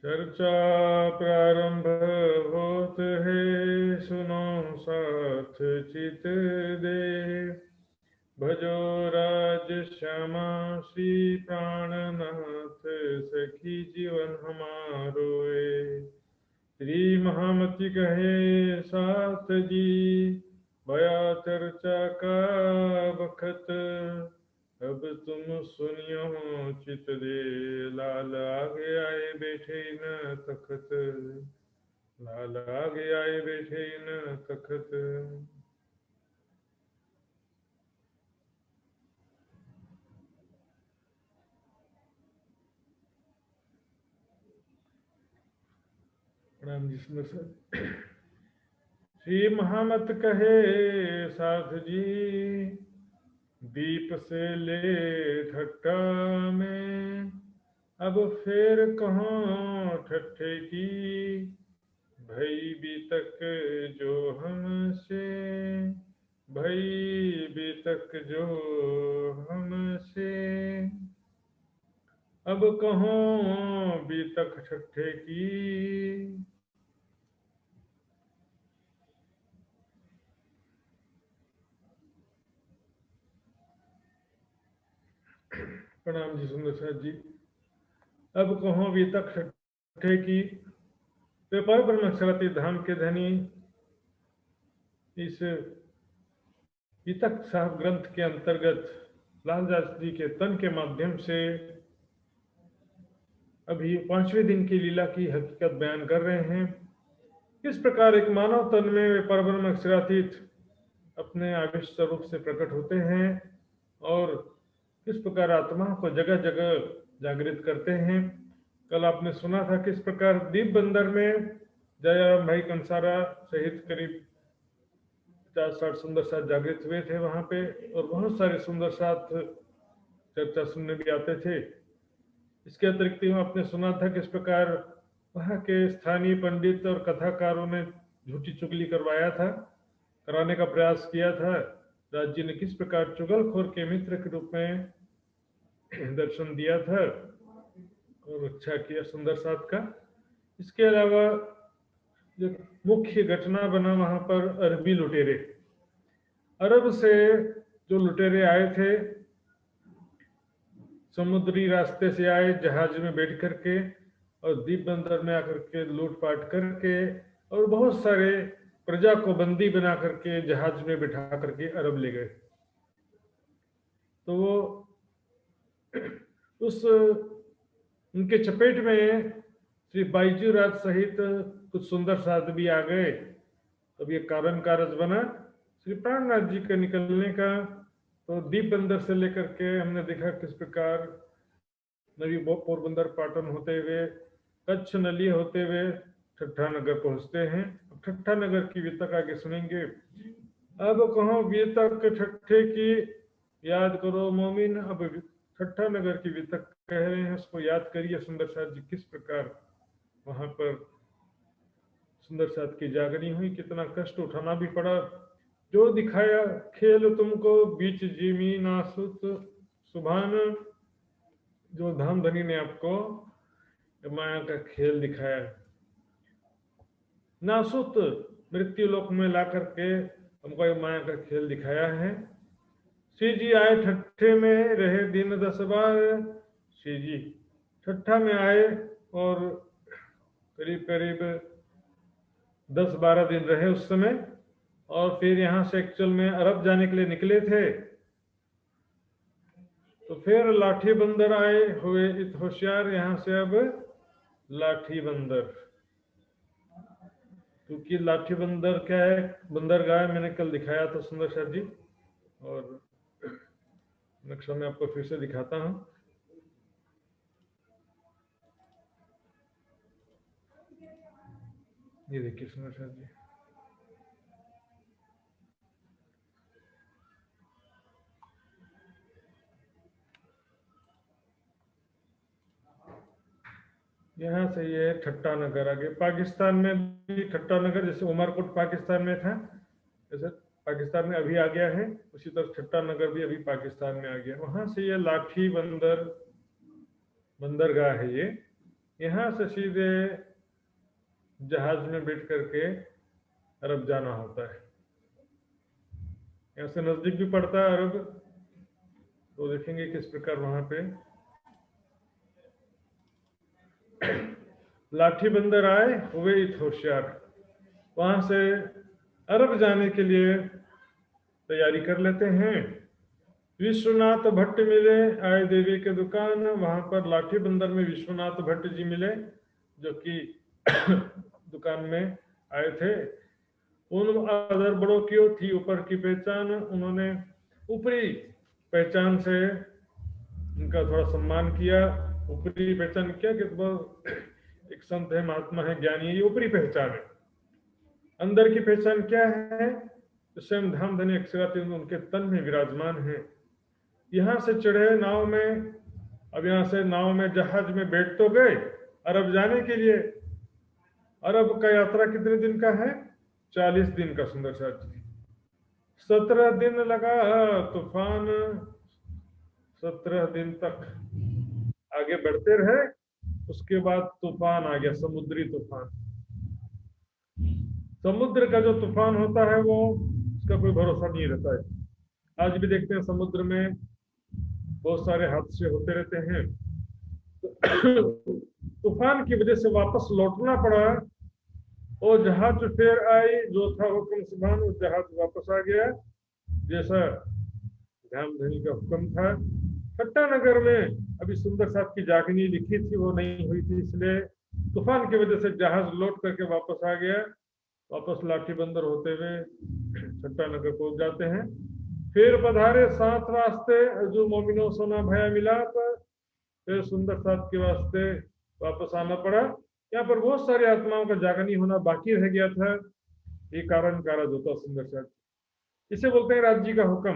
चर्चा प्रारंभ होत है, सुनो साथ चित दे। भजो राज श्यामा श्री प्राणनाथ, सखी जीवन हमारोए। श्री महामति कहे साथ जी, भया चर्चा का बखत। अब तुम सुनियो चित दे, लाल आगे आए बैठे न तखत। लाल आगे आए बैठे न तखत। प्रणाम जी सुंदर सर। श्री महामत कहे साथ जी, दीप से ले ठट्ठा में। अब फिर कहाँ ठट्ठे की, भई बीतक जो हमसे। भई बीतक जो हमसे। अब कहाँ बीतक ठट्ठे की। प्रणाम जी सुंदर साथ जी। अब कहो बीतक ठट्ठे की। व्यापार ब्रह्मक्षरती धाम के धनी इस बीतक साहब ग्रंथ के अंतर्गत लालदास जी के तन के माध्यम से अभी 5वें दिन की लीला की हकीकत बयान कर रहे हैं। किस प्रकार एक मानव तन में व्यापार ब्रह्मक्षरातीत अपने आविष्ट स्वरूप से प्रकट होते हैं और किस प्रकार आत्मा को जगह जगह जागृत करते हैं। कल आपने सुना था किस प्रकार दीप बंदर में जयराम भाई कंसारा सहित करीब 50-60 सुंदर साथ जागृत हुए थे वहां पे, और बहुत सारे सुंदर साथ चर्चा सुनने भी आते थे। इसके अतिरिक्त आपने सुना था किस प्रकार वहां के स्थानीय पंडित और कथाकारों ने झूठी चुगली कराने का प्रयास किया था। राज जी ने किस प्रकार चुगलखोर के मित्र के रूप में दर्शन दिया था और रक्षा किया सुंदर साथ का। इसके अलावा जो मुख्य घटना बना वहां पर अरबी लुटेरे, अरब से जो लुटेरे आए थे, समुद्री रास्ते से आए जहाज में बैठ करके और द्वीप बंदर में आकर के लूटपाट करके और बहुत सारे प्रजा को बंदी बना करके जहाज में बिठा करके अरब ले गए। तो वो उस उनके चपेट में श्री बाईजू राज सहित कुछ सुंदर साध भी आ गए। तब ये कारण कारज बना श्री प्राणनाथ जी के निकलने का। तो दीप बंदर से लेकर के हमने देखा किस प्रकार नवी पोरबंदर पाटन होते हुए कच्छ नली होते हुए ठट्ठा नगर पहुंचते हैं। ठट्ठा नगर की वितक आगे सुनेंगे। अब कहो वितक ठट्ठे की, याद करो मोमिन। अब ठट्ठा नगर की वितक कह रहे हैं, उसको याद करिए सुंदर साथ जी किस प्रकार वहां पर सुंदर साथ की जागनी हुई, कितना कष्ट उठाना भी पड़ा। जो दिखाया खेल तुमको बीच जिमी नासुत सुभान, जो धाम धनी ने आपको माया का खेल दिखाया, नासुत मृत्यु लोक में ला करके हमको ये माया का खेल दिखाया है। श्री जी आए ठट्ठे में, रहे दिन 10 बार। श्री जी ठट्ठा में आए और करीब करीब 10-12 दिन रहे उस समय, और फिर यहाँ से एक्चुअल में अरब जाने के लिए निकले थे। तो फिर लाठी बंदर आए हुए इत होशियार, यहाँ से अब लाठी बंदर। क्योंकि लाठी बंदर क्या है, बंदरगाह मैंने कल दिखाया था सुंदर सर जी, और नक्शा में आपको फिर से दिखाता हूँ। ये देखिए सुंदर सर जी, यहाँ से ये ठट्टा नगर आगे पाकिस्तान में भी ठट्टा नगर, जैसे उमरकोट पाकिस्तान में था, जैसे पाकिस्तान में अभी आ गया है, उसी तरह ठट्टा नगर भी अभी पाकिस्तान में आ गया। वहां से ये लाठी बंदर बंदरगाह है ये। यहाँ से सीधे जहाज में बैठ करके अरब जाना होता है। यहाँ से नजदीक भी पड़ता है अरब, तो देखेंगे किस प्रकार वहां पे लाठी बंदर आए हुए इत होशियार। वहां से अरब जाने के लिए तैयारी कर लेते हैं। विश्वनाथ भट्ट मिले आए देवी के दुकान। वहां पर लाठी बंदर में विश्वनाथ भट्ट जी मिले, जो कि दुकान में आए थे। उन अदर बड़ों की थी ऊपर की पहचान। उन्होंने ऊपरी पहचान से उनका थोड़ा सम्मान किया। ऊपरी पहचान क्या कि एक संत है, महात्मा है, ज्ञानी है, ये ऊपरी पहचान है। अंदर की पहचान क्या है? तो स्वयं धामधनी अक्षराती उनके तन में विराजमान है। यहाँ से चढ़े नाव में। अब यहाँ से नाव में जहाज में बैठ तो गए अरब जाने के लिए। अरब का यात्रा कितने दिन का है? 40 दिन का। सुंदर साथ जी 17 दिन लगा तूफान। 17 दिन तक आगे बढ़ते रहे। उसके बाद तूफान आ गया, समुद्री तूफान। समुद्र का जो तूफान होता है वो उसका कोई भरोसा नहीं रहता है। आज भी देखते हैं समुद्र में बहुत सारे हादसे होते रहते हैं। तूफान की वजह से वापस लौटना पड़ा। और जहाज फिर आई, जो था हुक्म सुभान, वो जहाज वापस आ गया जैसा धामधनी का हुक्म था। ठट्टा नगर में अभी सुंदर साहब की जागनी लिखी थी, वो नहीं हुई थी, इसलिए तूफान की वजह से जहाज लौट करके वापस आ गया। वापस लाठी बंदर होते हुए ठट्टा नगर पहुंच जाते हैं। फिर पधारे साथ वास्ते जो मोमिनो सोना भया मिलाप। फिर सुंदर साहब के वास्ते वापस आना पड़ा। यहाँ पर बहुत सारी आत्माओं का जागनी होना बाकी रह गया था। ये कारण कारज होता सुंदर साहब। इसे बोलते हैं राज्य का हुक्म।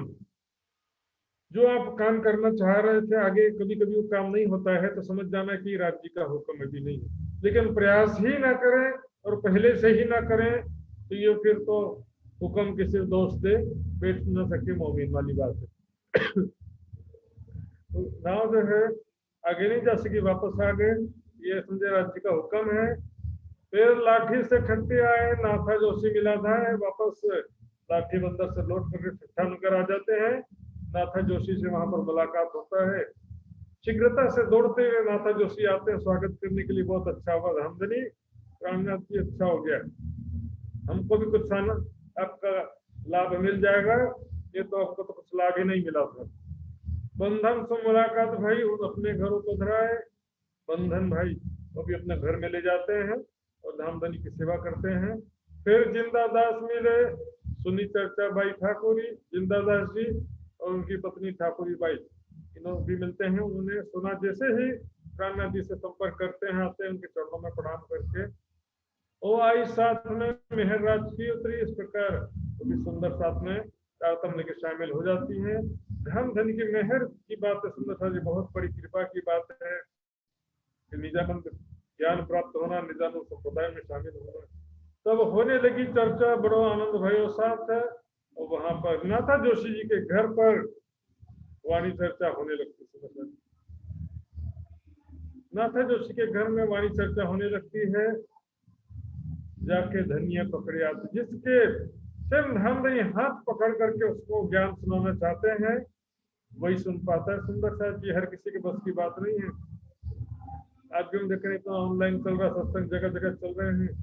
जो आप काम करना चाह रहे थे, आगे कभी कभी वो काम नहीं होता है, तो समझ जाना कि राज्य का हुक्म अभी नहीं है। लेकिन प्रयास ही ना करें और पहले से ही ना करें तो ये फिर तो हुक्म के सिर्फ दोस्त दे बैठ न सके मोमिन वाली बात है। तो नाव जो है आगे नहीं जा सकी, वापस आ गए। ये समझे राज्य का हुक्म है। फिर लाठी से ठट्टे आए, नाथा जोशी मिला था, वापस लाठी बंदर से लौट करके ठट्ठा नगर आ जाते हैं। नाथा जोशी से वहां पर मुलाकात होता है। शीघ्रता से दौड़ते हुए नाथा जोशी आते हैं स्वागत करने के लिए। बहुत अच्छा हुआ धामधनी, प्राणनाथ जी अच्छा हो गया, हमको भी कुछ आना आपका लाभ मिल जाएगा। ये तो आपको तो कुछ लाभ ही नहीं मिला था। बंधन से मुलाकात भाई, उन अपने घरों को धराए। बंधन भाई वो भी अपने घर में ले जाते हैं और धामधनी की सेवा करते हैं। फिर जिंदादास मिले, सुनी चर्चा बाई ठाकुरी, जिंदादास जी और उनकी पत्नी ठाकुरी बाई, इन्होंने भी मिलते हैं। उन्होंने सुना जैसे ही प्राणनाथ जी से संपर्क करते हैं, आते हैं उनके चरणों में प्रणाम करके। ओ आई साथ में मेहर राज की उतरी। इस प्रकार तो भी सुंदर साथ में तारतम्य के शामिल हो जाती हैं। धामधनी की मेहर की बात है सुंदर साथ जी, बहुत बड़ी कृपा की बात है कि निजानंद ज्ञान प्राप्त होना, निजानंद संप्रदाय में शामिल होना। तब होने लगी चर्चा, बड़ो आनंद भयो साथ है। और वहां पर नाथा जोशी जी के घर पर वाणी चर्चा होने लगती। नाथा जोशी के घर में वाणी चर्चा होने लगती है। जाके धनिया पकड़े आते, जिसके स्वयं धामधनी हाथ पकड़ करके उसको ज्ञान सुनाना चाहते हैं वही सुन पाता है। सुंदर साहब जी हर किसी के बस की बात नहीं है। आज भी हम देख रहे हैं इतना ऑनलाइन चल रहा, सत्संग जगह जगह चल रहे हैं।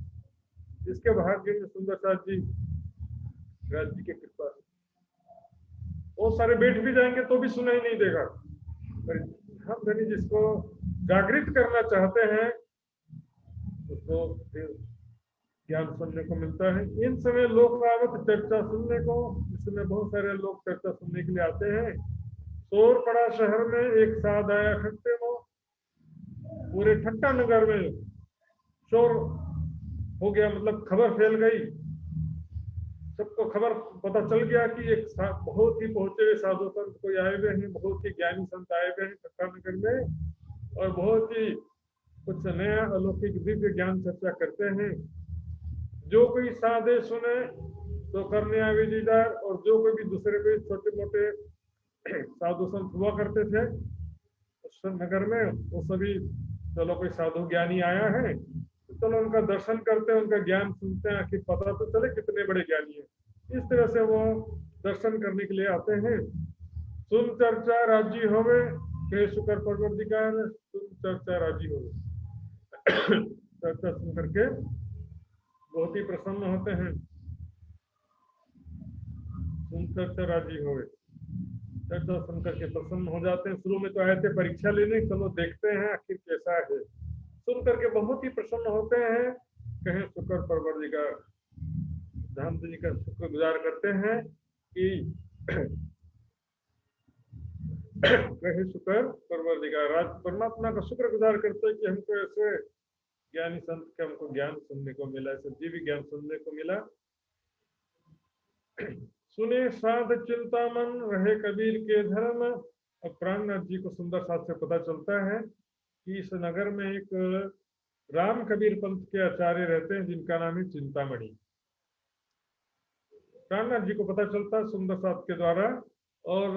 जिसके भाग्य में सुंदर साहब जी राज जी की कृपा है, वो सारे बैठ भी जाएंगे तो भी सुनाई नहीं देगा। पर धामधनी जिसको जागृत करना चाहते हैं उसको ज्ञान सुनने को मिलता है। इन समय लोग आवत चर्चा सुनने को, इसमें बहुत सारे लोग चर्चा सुनने के लिए आते हैं। शोर पड़ा शहर में, एक साथ आया ठट्टे में। पूरे ठट्टा नगर में शोर हो गया, मतलब खबर फैल गई। सबको खबर पता चल गया कि एक बहुत ही पहुंचे हुए साधु संत कोई आए हुए हैं, बहुत ही ज्ञानी संत आए हुए हैं ठट्टा नगर में, और बहुत ही कुछ नया अलौकिक दिव्य ज्ञान चर्चा करते हैं। जो कोई साधे सुने तो करने आवे दीदार। और जो कोई भी दूसरे कोई छोटे मोटे साधु संत हुआ करते थे उस नगर में, वो सभी चलो कोई साधु ज्ञानी आया है तो चलो उनका दर्शन करते हैं, उनका ज्ञान सुनते हैं, आखिर पता तो चले कितने बड़े ज्ञानी हैं। इस तरह से वो दर्शन करने के लिए आते हैं। सुन चर्चा राजी होवे, हे शुकर परवरदिगार सुन चर्चा राजी होवे। चर्चा सुन करके बहुत ही प्रसन्न होते हैं। सुन चर्चा राजी होवे, चर्चा सुन करके प्रसन्न हो जाते हैं। शुरू में तो आए थे परीक्षा लेने, चलो देखते हैं आखिर कैसा है। सुन करके बहुत ही प्रसन्न होते हैं, कहें शुक्र परवरदिगार, धाम जी का शुक्रगुजार करते हैं कि कहे शुक्र परवरदिगार, आज परमात्मा का शुक्रगुजार करते हैं कि हमको ऐसे ज्ञानी संत का हमको ज्ञान सुनने को मिला, ऐसे जीवी ज्ञान सुनने को मिला। सुने साध चिंतामन रहे कबीर के धर्म। अब प्राणनाथ जी को सुंदर साथ से पता चलता है कि इस नगर में एक राम कबीर पंथ के आचार्य रहते हैं जिनका नाम है चिंतामणि। प्राणनाथ जी को पता चलता है सुंदर साथ के द्वारा, और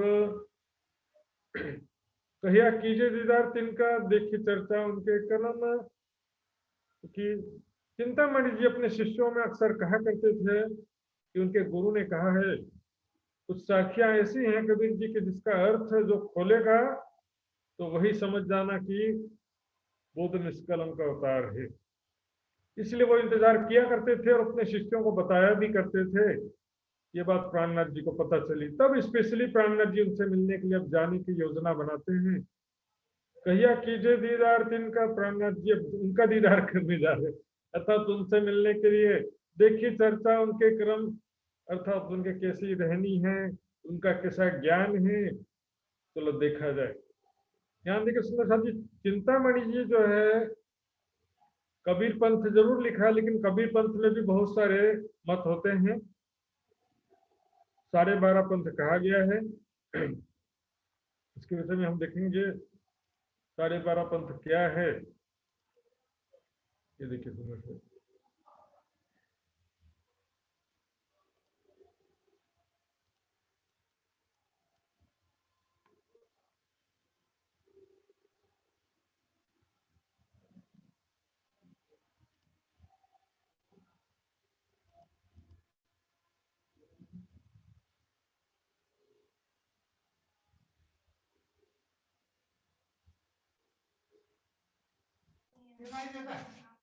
कहिया कीजे दीदार तिनका, देखी चर्चा उनके कलम। कि चिंतामणि जी अपने शिष्यों में अक्सर कहा करते थे कि उनके गुरु ने कहा है कुछ साखियां ऐसी हैं कबीर जी के जिसका अर्थ जो खोलेगा तो वही समझ जाना कि बुद्ध निष्कलंक का अवतार है। इसलिए वो इंतजार किया करते थे और अपने शिष्यों को बताया भी करते थे। ये बात प्राणनाथ जी को पता चली, तब स्पेशली प्राणनाथ जी उनसे मिलने के लिए अब जाने की योजना बनाते हैं। कहिया कीजिए दीदार तिनका, प्राणनाथ जी अब उनका दीदार करने जा रहे, अर्थात उनसे मिलने के लिए। देखिए चर्चा उनके क्रम, अर्थात उनके कैसी रहनी है, उनका कैसा ज्ञान है, चलो देखा जाए। यहाँ देखिए सुंदर साथ जी, चिंतामणि जी जो है कबीर पंथ जरूर लिखा, लेकिन कबीर पंथ में भी बहुत सारे मत होते हैं। 12.5 पंथ कहा गया है। इसके विषय में हम देखेंगे 12.5 पंथ क्या है। ये देखिए सुंदर से,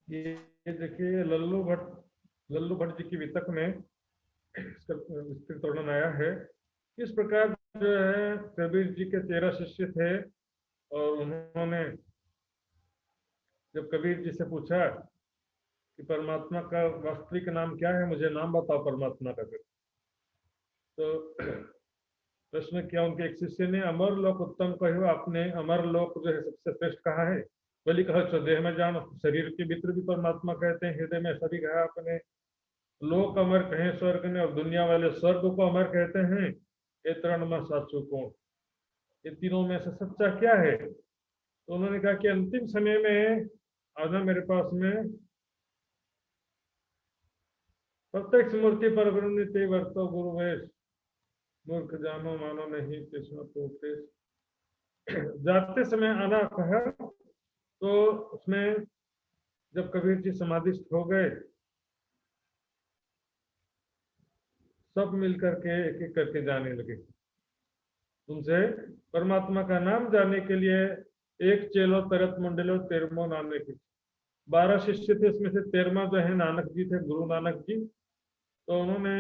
ये देखिए लल्लू भट्ट जी की वितक में इसका विस्तृत वर्णन आया है। इस प्रकार जो है कबीर जी के 13 शिष्य थे, और उन्होंने जब कबीर जी से पूछा कि परमात्मा का वास्तविक नाम क्या है, मुझे नाम बताओ परमात्मा का, तो प्रश्न किया उनके एक शिष्य ने, अमर लोक उत्तम कहो, आपने अमर लोक जो है सबसे श्रेष्ठ कहा है। बोली कहा स्वदेह में जान, शरीर के भीतर भी परमात्मा कहते हैं, हृदय में सभी कहा आपने। लोक अमर कहें स्वर्ग ने, और दुनिया वाले स्वर्ग को अमर कहते हैं। ये तरण में साचू कौन, ये तीनों में से सच्चा क्या है। तो उन्होंने कहा कि अंतिम समय में आना मेरे पास में, प्रत्यक्ष मूर्ति पर वृणिते वर्तो गुरु वेश, मूर्ख जानो मानो नहीं कृष्ण तो उपदेश। जाते समय आना कहा, तो उसमें जब कबीर जी समाधिस्थ हो गए, सब मिलकर के एक एक करके जाने लगे। उनसे परमात्मा का नाम जानने के लिए एक चेलो तरत मंडलो 13 नानक जी, 12 शिष्य थे, इसमें से 13वां जो है नानक जी थे, गुरु नानक जी। तो उन्होंने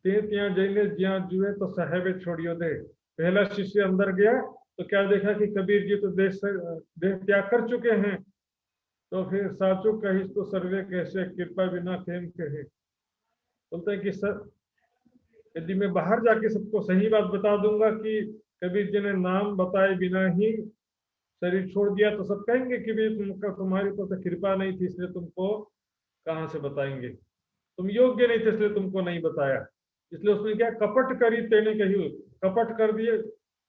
ते ત્યાં જઈને જ્યાં जुए तो साहेबे छोड़ियो दे। पहला शिष्य अंदर गया तो क्या देखा कि कबीर जी तो देह त्याग कर चुके हैं। तो फिर साचू कही तो सर्वे कैसे, कृपा बिना खेम कहे। बोलते हैं कि सर यदि मैं बाहर जाके सबको सही बात बता दूंगा कि कबीर जी ने नाम बताए बिना ही शरीर छोड़ दिया, तो सब कहेंगे कि भी तुम्हारी तो कृपा नहीं थी इसलिए तुमको कहाँ से बताएंगे, तुम योग्य नहीं थे इसलिए तुमको नहीं बताया। इसलिए उसने क्या कपट करी तेने कही, कपट कर दिए।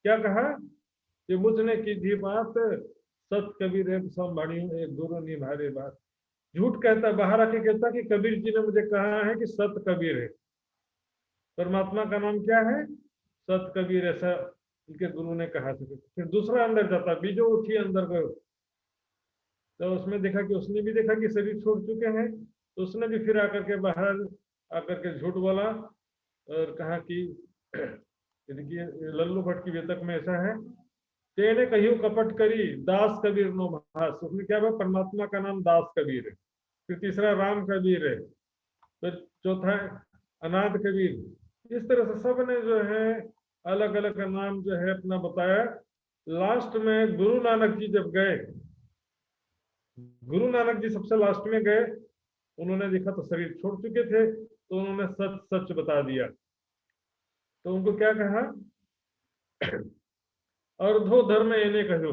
क्या कहा कि मुझने की थी बात, सत कबीर संभाणी एक गुरु निभारे बात। झूठ कहता, बाहर आके कहता कि कबीर जी ने मुझे कहा है कि सत कबीर है। परमात्मा का नाम क्या है, सत कबीर, ऐसा उनके गुरु ने कहा था। फिर दूसरा अंदर जाता, बीजो उठी अंदर गयो, तो उसमें देखा कि उसने भी देखा कि शरीर छोड़ चुके हैं, तो उसने भी फिर आकर के बाहर आकर के झूठ बोला और कहा कि देखिए लल्लू भट्ट की वेतक में ऐसा है, तेने कहियो कपट करी दास कबीर नो भास। उसमें क्या है, परमात्मा का नाम दास कबीर है, फिर तीसरा राम कबीर है, फिर चौथा है अनाथ कबीर। इस तरह से सब ने जो है अलग अलग नाम जो है अपना बताया। लास्ट में गुरु नानक जी जब गए, गुरु नानक जी सबसे लास्ट में गए, उन्होंने देखा तो शरीर छोड़ चुके थे, तो उन्होंने सच सच बता दिया। तो उनको क्या कहा, अर्धो धर्म इन्हें कहो,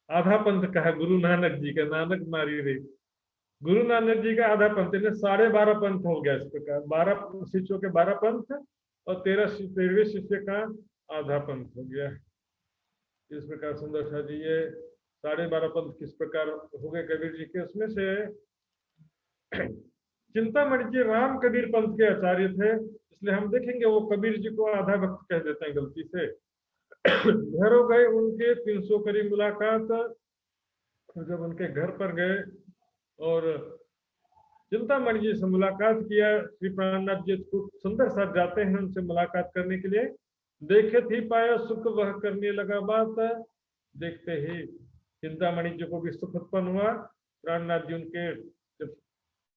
आधा पंथ कहा गुरु नानक जी का, नानक नारी रे, गुरु नानक जी का आधा पंथ, इन्हें 12.5 पंथ हो गया। इस प्रकार 12 शिष्यों के 12 पंथ और 13वें शिष्य का आधा पंथ हो गया। इस प्रकार सुंदर शाह जी ये 12.5 पंथ किस प्रकार हो गए कबीर जी के, उसमें से चिंतामणि जी राम कबीर पंथ के आचार्य थे, इसलिए हम देखेंगे वो कबीर जी को आधा भक्त कह देते हैं गलती से। घर हो गए उनके 300 करीब मुलाकात, जब उनके घर पर गए और चिंतामणि जी से मुलाकात किया, श्री प्राणनाथ जी खूब सुंदर साथ जाते हैं उनसे मुलाकात करने के लिए। देखे थी पाया सुख वह करने लगा बात, देखते ही चिंतामणि जी को भी सुख उत्पन्न हुआ। प्राणनाथ जी उनके जब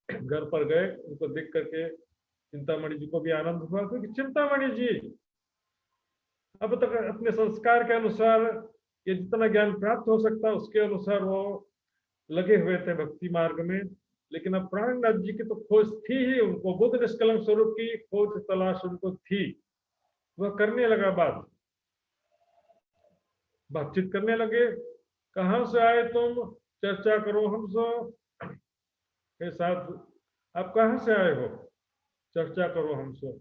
घर पर गए, उनको देख करके चिंतामणि जी को भी आनंद हुआ, क्योंकि चिंतामणि जी अब तक अपने संस्कार के अनुसार ये जितना ज्ञान प्राप्त हो सकता उसके अनुसार वो लगे हुए थे भक्ति मार्ग में। लेकिन अब प्राणनाथ जी की तो खोज थी ही, उनको बुद्ध निष्कलंक स्वरूप की खोज तलाश उनको थी। वह करने लगा बातचीत करने लगे, कहाँ से आए तुम, चर्चा करो हमसे के साथ, आप कहाँ से आए हो, चर्चा करो हमसे,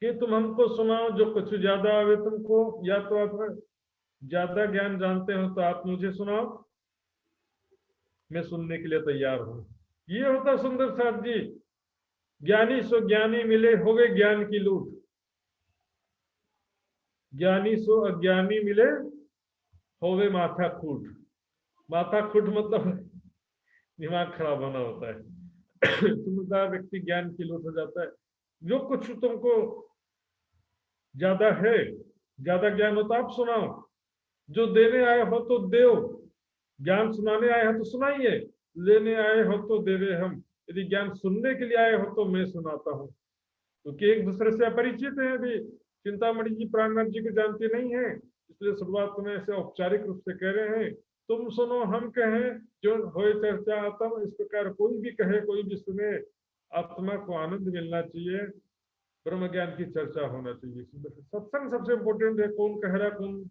कि तुम हमको सुनाओ जो कुछ ज्यादा आवे तुमको, या तो आप ज्यादा ज्ञान जानते हो तो आप मुझे सुनाओ, मैं सुनने के लिए तैयार हूं। ये होता सुंदर साथ जी, ज्ञानी सो ज्ञानी मिले होवे ज्ञान की लूट, ज्ञानी सो अज्ञानी मिले होवे माथा खूट। माथा खूट मतलब दिमाग खराब होना होता है। समझदार व्यक्ति ज्ञान की लूट हो जाता है। जो कुछ तुमको ज्यादा है, ज्यादा ज्ञान हो तो आप सुनाओ, जो देने आए हो तो देओ, ज्ञान सुनाने आए हो तो सुनाइए, लेने आए हो तो दे रहे हम, यदि ज्ञान सुनने के लिए आए हो तो मैं सुनाता हूँ। क्योंकि एक दूसरे से अपरिचित है, अभी चिंतामणि जी प्राणनाथ जी को जानते नहीं है, इसलिए शुरुआत में ऐसे औपचारिक रूप से कह रहे हैं, तुम सुनो हम कहें जो होए चर्चा आत्म। इस प्रकार कोई भी कहे कोई भी सुने, आत्मा को आनंद मिलना चाहिए, ब्रह्म ज्ञान की चर्चा होना चाहिए। सत्संग सबसे इम्पोर्टेंट है, कौन कह रहा है कौन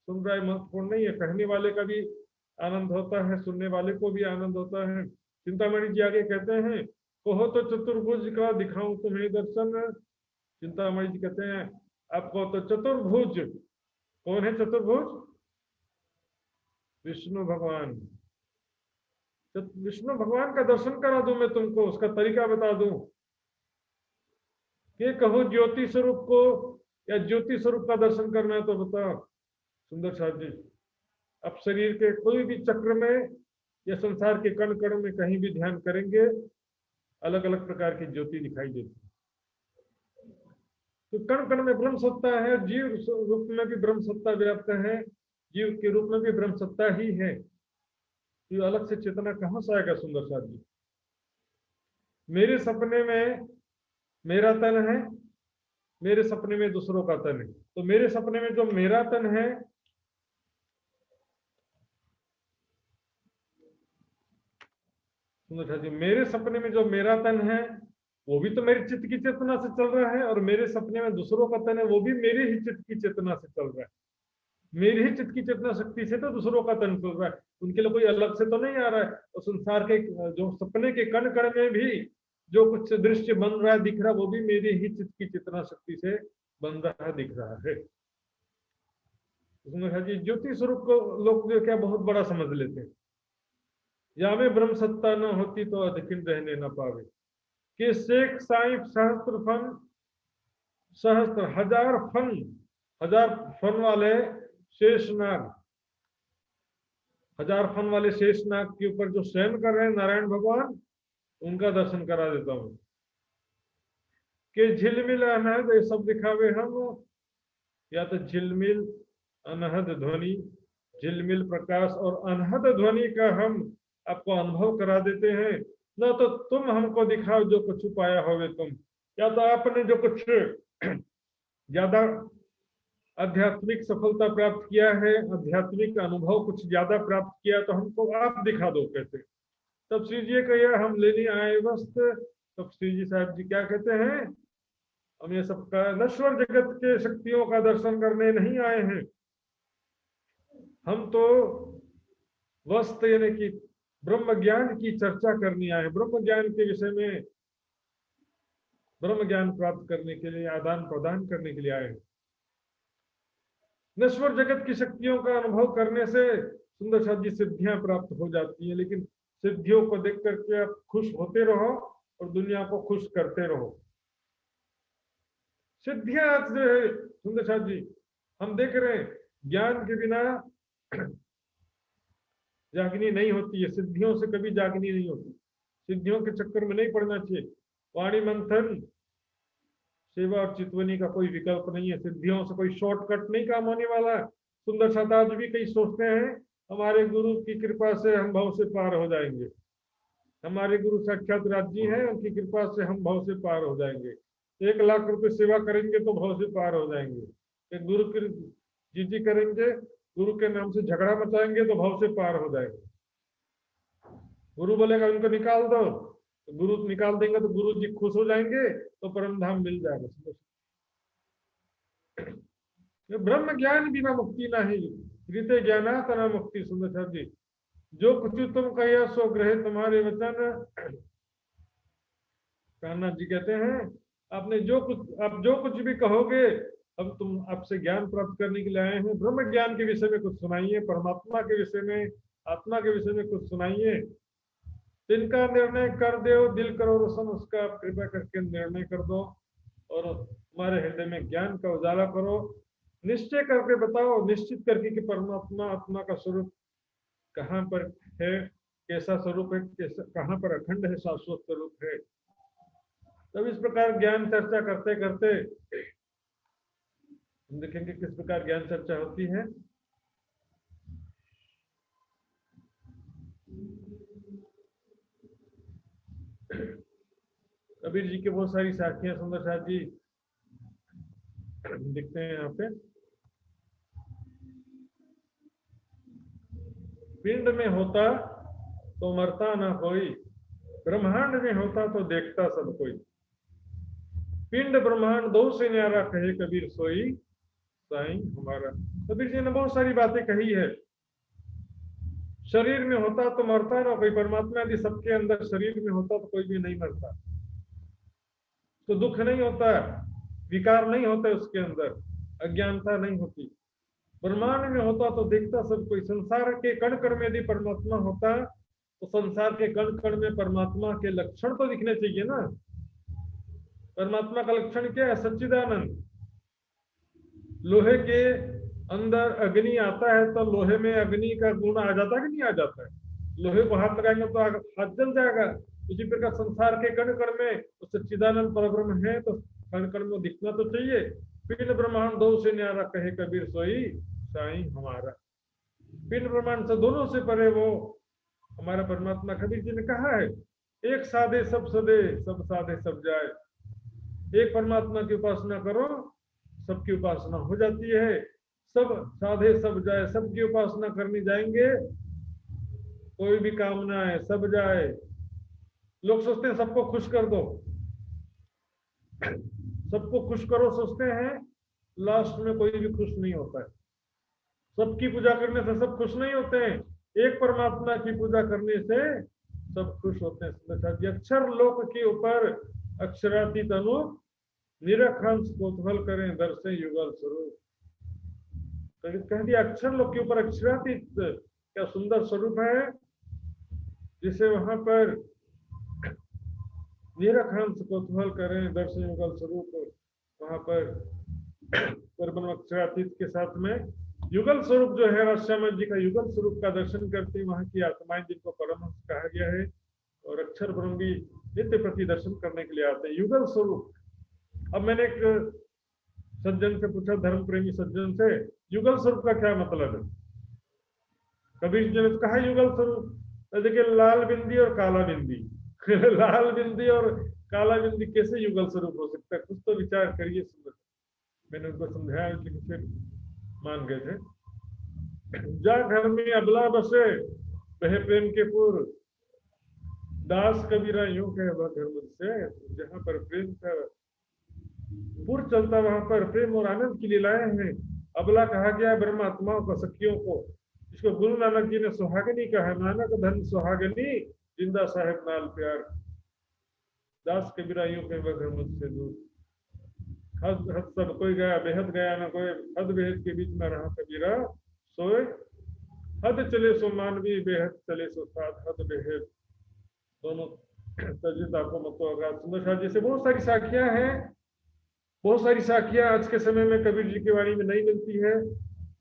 सुन रहा है महत्वपूर्ण नहीं है, कहने वाले का भी आनंद होता है, सुनने वाले को भी आनंद होता है। चिंतामणि जी आगे कहते हैं, कहो तो चतुर्भुज का दिखाऊं तुम्हें दर्शन। चिंतामणि जी कहते हैं, आपको तो चतुर्भुज, कौन है चतुर्भुज, विष्णु भगवान, विष्णु भगवान का दर्शन करा दूं मैं तुमको, उसका तरीका बता दूं कि कहो ज्योति स्वरूप को, या ज्योति स्वरूप का दर्शन करना है तो बताओ। सुंदर साथ जी, अब शरीर के कोई भी चक्र में या संसार के कण कण में कहीं भी ध्यान करेंगे, अलग अलग प्रकार की ज्योति दिखाई देती है। तो कण कण में ब्रह्म सत्ता है, जीव रूप में भी ब्रह्म सत्ता व्याप्त है, जीव के रूप में भी ब्रह्म सत्ता ही है। तो अलग से चेतना कहां से आएगा सुंदर साथ जी। मेरे सपने में मेरा तन है, मेरे सपने में दूसरों का तन है। तो मेरे सपने में जो मेरा तन है, मेरे सपने में जो मेरा तन है वो भी तो मेरे चित्त की चेतना से चल रहा है, और मेरे सपने में दूसरों का तन है वो भी मेरे ही चित्त की चेतना से चल रहा है। मेरी ही चित्त की चेतना शक्ति से तो दूसरों का तन चल रहा है, उनके लिए कोई अलग से तो नहीं आ रहा है। और संसार के जो सपने के कण कण में भी जो कुछ दृश्य बन रहा है दिख रहा है, वो भी मेरी ही चित्त की चेतना शक्ति से बन रहा है, दिख रहा है। उसमें जी ज्योति स्वरूप को लोग जो क्या बहुत बड़ा समझ लेते हैं, या में ब्रह्म सत्ता न होती तो अधिकिन रहने न पावे, कि शेख साइब सहस्त्र फन सहस्त्र हजार फन वाले शेषनाग, हजार फन वाले शेषनाग के ऊपर जो शयन कर रहे हैं नारायण भगवान, उनका दर्शन करा देता हूं। कि झिलमिल अनहद ये सब दिखावे हम, या तो झिलमिल अनहद ध्वनि, झिलमिल प्रकाश और अनहद ध्वनि का हम आपको अनुभव करा देते हैं। न तो तुम हमको दिखाओ जो कुछ पाया होवे तुम, या तो आपने जो कुछ ज्यादा आध्यात्मिक सफलता प्राप्त किया है, आध्यात्मिक अनुभव कुछ ज्यादा प्राप्त किया, तो हमको आप दिखा दो कैसे। तब श्री जी कहिए हम लेने आए वस्त्र। तब श्री जी साहब जी क्या कहते हैं, हम ये सब नश्वर जगत के शक्तियों का दर्शन करने नहीं आए हैं, हम तो वस्त्र यानी कि ब्रह्म ज्ञान की चर्चा करनी आए, ब्रह्म ज्ञान के विषय में ब्रह्म ज्ञान प्राप्त करने के लिए, आदान प्रदान करने के लिए आए हैं। नश्वर जगत की शक्तियों का अनुभव करने से सुंदर साथ जी सिद्धियां प्राप्त हो जाती हैं, लेकिन सिद्धियों को देख करके आप खुश होते रहो और दुनिया को खुश करते रहो। सिद्धियां जो है सुंदर साथ जी, हम देख रहे हैं ज्ञान के बिना जागनी नहीं होती है, सिद्धियों से कभी जागनी नहीं होती। सिद्धियों के चक्कर में नहीं पड़ना चाहिए। वाणी मंथन, सेवा और चितवनी का कोई विकल्प नहीं है। सिद्धियों से कोई शॉर्टकट नहीं काम होने वाला। सुंदर साथ आज भी कई सोचते हैं हमारे गुरु की कृपा से हम भव से पार हो जाएंगे, हमारे गुरु साक्षात राज जी हैं, उनकी कृपा से हम भव से पार हो जाएंगे, 1 लाख रुपए सेवा करेंगे तो भव से पार हो जाएंगे, गुरु की जी करेंगे, गुरु के नाम से झगड़ा मचाएंगे तो भव से पार हो जाएंगे। गुरु बोलेगा उनको निकाल दो, तो गुरु निकाल देंगे तो गुरु जी खुश हो जाएंगे तो परम धाम मिल जाएगा। ब्रह्म ज्ञान बिना मुक्ति नहीं, रीते ज्ञानात न मुक्ति। सुंदर साहब जी, जो कुछ तुम कहिए सो ग्रहे तुम्हारे वचन। कान्हा जी कहते हैं आपने आप जो कुछ भी कहोगे, अब तुम आपसे ज्ञान प्राप्त करने के लिए आए हैं, ब्रह्म ज्ञान के विषय में कुछ सुनाइए, परमात्मा के विषय में, आत्मा के विषय में कुछ सुनाइए। तिनका निर्णय कर दो, दिल करो रोशन उसका, कृपा करके निर्णय कर दो और हमारे हृदय में ज्ञान का उजाला करो। निश्चय करके बताओ, निश्चित करके कि परमात्मा आत्मा का स्वरूप कहाँ पर है, कैसा स्वरूप है, कहाँ पर अखंड है, शाश्वत स्वरूप है। तब इस प्रकार ज्ञान चर्चा करते करते हम देखेंगे किस प्रकार ज्ञान चर्चा होती है। कबीर जी की बहुत सारी साखियां सुंदर साथ जी दिखते हैं यहाँ पे। पिंड में होता तो मरता ना कोई, ब्रह्मांड में होता तो देखता सब कोई। पिंड ब्रह्मांड दो से न्यारा कहे कबीर सोई, साईं हमारा। कबीर जी ने बहुत सारी बातें कही है। शरीर में होता तो मरता ना कोई, परमात्मा यदि सबके अंदर शरीर में होता तो कोई भी नहीं मरता, तो दुख नहीं होता, विकार नहीं होता उसके अंदर, अज्ञानता नहीं होती। ब्रह्मांड में होता तो देखता सब कोई। संसार के कण कण में यदि परमात्मा होता तो संसार के कण कण में परमात्मा के लक्षण तो दिखने चाहिए ना। परमात्मा का लक्षण क्या है? सच्चिदानंद। लोहे के अंदर अग्नि आता है तो लोहे में अग्नि का गुण आ जाता है कि नहीं आ जाता है? लोहे को हाथ लगाएंगे तो हाथ जल जाएगा। उसी प्रकार संसार के कण कण में तो सच्चिदानंद परब्रह्म है, तो कण कण में दिखना तो चाहिए। पिंड ब्रह्मांड दो से न्यारा कहे कबीर सोई, साईं हमारा। पिंड ब्रह्मांड से दोनों से परे वो हमारा परमात्मा। कबीर जी ने कहा है एक साधे सब सदे, सब साधे सब जाए। एक परमात्मा की उपासना करो, सबकी उपासना हो जाती है। सब साधे सब जाए, सबकी उपासना करनी जाएंगे, कोई भी कामना है सब जाए। लोग सोचते हैं सबको खुश कर दो, सबको खुश करो सोचते हैं, लास्ट में कोई भी खुश नहीं होता है। सबकी पूजा करने से सब खुश नहीं होते हैं, एक परमात्मा की पूजा करने से सब खुश होते हैं। अक्षर लोक के ऊपर अक्षरातीत अनूप, निरखंश कोतवल करें दर्शन युगल स्वरूप। कह दिया अक्षर लोक के ऊपर अक्षरातीत क्या सुंदर स्वरूप है, जिसे वहां पर निरखंश कोतवल करें दर्शन युगल स्वरूप। वहां पर परब्रह्म अक्षरातीत के साथ में युगल स्वरूप जो है राजश्यामल जी का युगल स्वरूप का दर्शन करती वहां की आत्माएं जिनको परमहंस कहा गया है, और अक्षर ब्रह्म भी नित्य प्रति दर्शन करने के लिए आते हैं युगल स्वरूप। अब मैंने एक सज्जन से पूछा, धर्म प्रेमी सज्जन से, युगल स्वरूप का क्या मतलब है? कबीर जी ने कहा युगल स्वरूप, तो देखिए लाल बिंदी और काला बिंदी लाल बिंदी और काला बिंदी कैसे युगल स्वरूप हो सकता है? कुछ तो विचार करिए। मैंने उनको समझाया, लेकिन फिर मान गए थे। जा घर में अबला बसे वह प्रेम के पुर, दास कबीरा यूं कहे वह घर मुझसे, जहां पर प्रेम का पुर चलता वहां पर प्रेम और आनंद की लीलाएं हैं। अबला कहा गया ब्रह्म आत्माओं को, सखियों को। इसको गुरु नानक जी ने सुहागनी कहा, नानक धन सुहागनी जिंदा साहेब नाल प्यार, दास कबीरा यूं कहे वह घर मुझसे दूर। हद हद सब कोई गया बेहद गया न कोई, हद बेहद के बीच में रहा कबीरा सोए, हद चले सो मानवी बेहद चले सो साथ, हद बेहद दोनों सजिता को मतो आगाज। सुंदर शाह जी से बहुत सारी साखियां हैं, बहुत सारी साखियां आज के समय में कबीर जी की वाणी में नहीं मिलती है,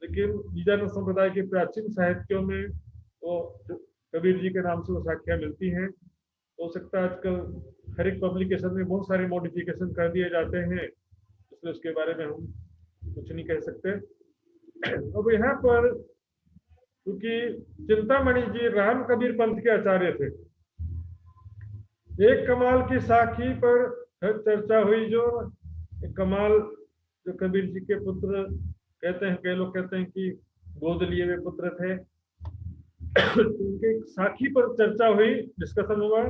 लेकिन बीजानंद संप्रदाय के प्राचीन साहित्यों में वो कबीर जी के नाम से वो साखियां मिलती हैं। हो सकता है आजकल हर एक पब्लिकेशन में बहुत सारे मॉडिफिकेशन कर दिए जाते हैं, इसलिए उसके बारे में हम कुछ नहीं कह सकते। अब यहाँ पर क्योंकि चिंतामणि जी राम कबीर पंथ के आचार्य थे, एक कमाल की साखी पर चर्चा हुई, जो एक कमाल जो कबीर जी के पुत्र कहते हैं, कई लोग कहते हैं कि गोद लिए हुए पुत्र थे, उनके साखी पर चर्चा हुई, डिस्कशन हुआ।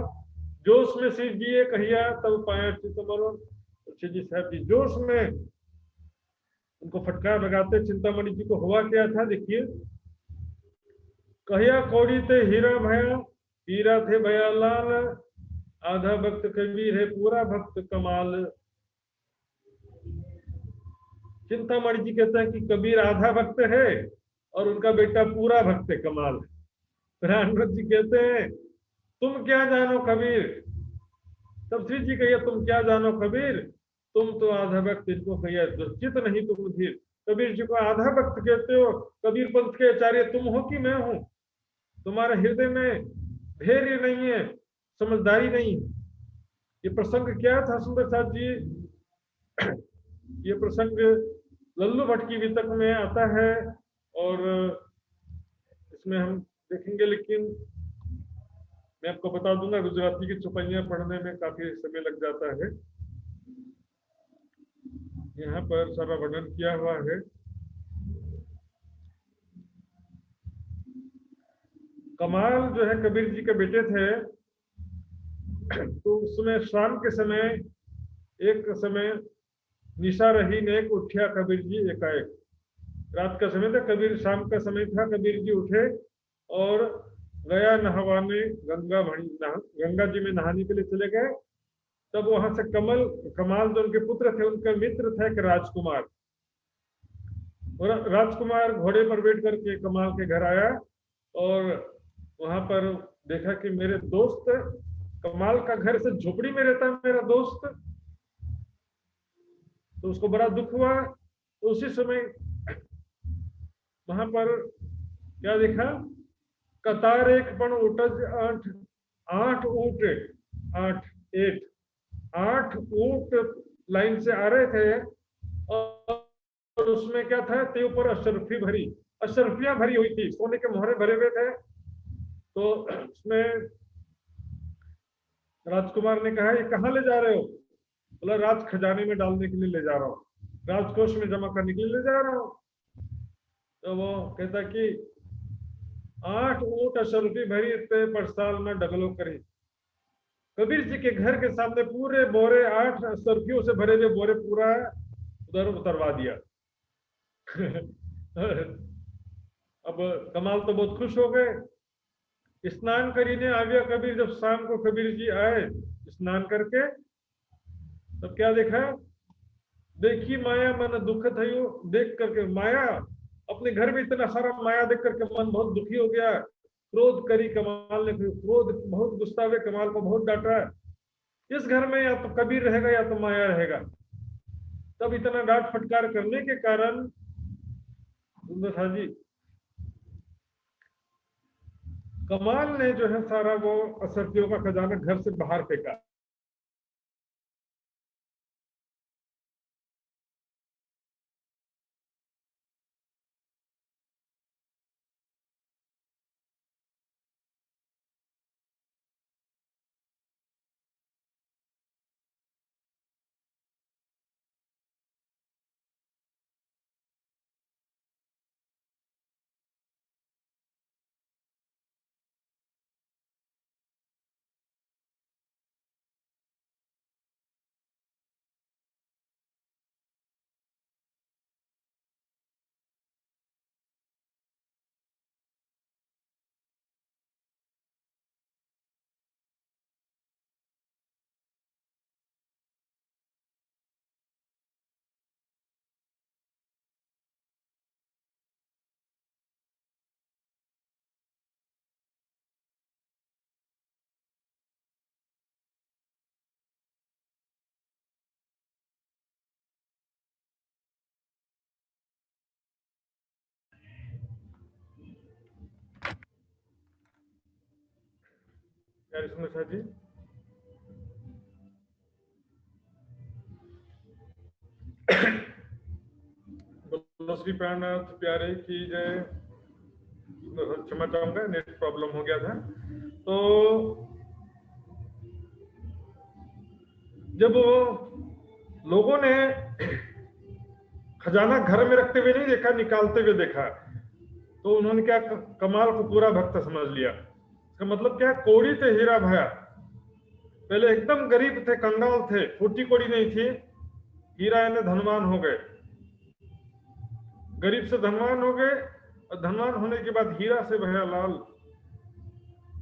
जोश में शिव जी कहिया तब पाया चितमरो, शिव जी साहब जी जोश में उनको फटकार लगाते। चिंतामणि जी को हुआ क्या था देखिए, कहिया कौड़ी थे हीरा भया, हीरा थे भया लाल, आधा भक्त कबीर है पूरा भक्त कमाल। चिंतामणि जी कहते हैं कि कबीर आधा भक्त है और उनका बेटा पूरा भक्त है, कमाल है। रानवत जी कहते हैं तुम क्या जानो कबीर, तब श्री जी कहिए तुम क्या जानो कबीर, तुम तो आधा भक्त, इनको कहिए दुर्चित नहीं तुम धीर। कबीर जी को आधा भक्त कहते हो, कबीर पंथ के आचार्य तुम हो कि मैं हूं? तुम्हारे हृदय में धैर्य नहीं है, समझदारी नहीं। ये प्रसंग क्या था सुंदर साथ जी? ये प्रसंग लल्लू भट्ट की वितक में आता है और इसमें हम देखेंगे, लेकिन मैं आपको बता दूंगा गुजराती की चौपाइयां पढ़ने में काफी समय लग जाता है। यहाँ पर सारा वर्णन किया हुआ है। कमाल जो है कबीर जी के बेटे थे, तो उसमें शाम के समय एक समय निशा रही ने उठिया कबीर जी एकाएक। रात का समय था, कबीर शाम का समय था, कबीर जी उठे और गया नहवाने, गंगा जी में नहाने के लिए चले गए। तब वहां से कमाल जो उनके पुत्र थे, उनका मित्र था एक राजकुमार, और राजकुमार घोड़े पर बैठ करके कमाल के घर आया और वहां पर देखा कि मेरे दोस्त, कमाल का घर से झोपड़ी में रहता मेरा दोस्त, तो उसको बड़ा दुख हुआ। तो उसी समय वहां पर क्या देखा, कतार एक पण उठज आठ, आठ ऊंट, आठ ऊंट लाइन से आ रहे थे, और उसमें क्या था, ते ऊपर अशरफी भरी, अशरफियां भरी हुई थी, सोने के मोहरे भरे हुए थे। तो उसमें राजकुमार ने कहा ये कहाँ ले जा रहे हो? बोला राज खजाने में डालने के लिए ले जा रहा हूँ, राजकोष में जमा करने के लिए ले जा रहा हूँ। तो वो कहता कि 8 ऊंट अशरफी भरी ते पर साल में डगलो करी। कबीर जी के घर के सामने पूरे बोरे 8 अशरफियों से भरे हुए बोरे पूरा उधर उतरवा दिया। अब कमाल तो बहुत खुश हो गए। स्नान करीने आ गया कबीर, जब शाम को कबीर जी आए स्नान करके, तब क्या देखा, देखी माया मन दुख थयो, देख करके माया, अपने घर में इतना सारा माया देख करके मन बहुत दुखी हो गया। क्रोध करी कमाल ने, क्रोध बहुत गुस्सा हुए, कमाल को बहुत डांटा, इस घर में या तो कबीर रहेगा या तो माया रहेगा। तब इतना डांट फटकार करने के कारण सुंदर जी कमाल ने जो है सारा वो असरफियों का खजाना घर से बाहर फेंका। प्यारे सुंदर जी बोलो श्री प्राणनाथ प्यारे की जय। क्षमा चाहूंगा, नेट प्रॉब्लम हो गया था। तो जब लोगों ने खजाना घर में रखते हुए नहीं देखा, निकालते हुए देखा, तो उन्होंने क्या कमाल को पूरा भक्त समझ लिया। इसका मतलब क्या, कोड़ी थे हीरा भया। पहले एकदम गरीब थे, कंगाल थे, फूटी कोड़ी नहीं थी, हीरा यानी धनवान हो गए, गरीब से धनवान हो गए, और धनवान होने के बाद हीरा से भया लाल।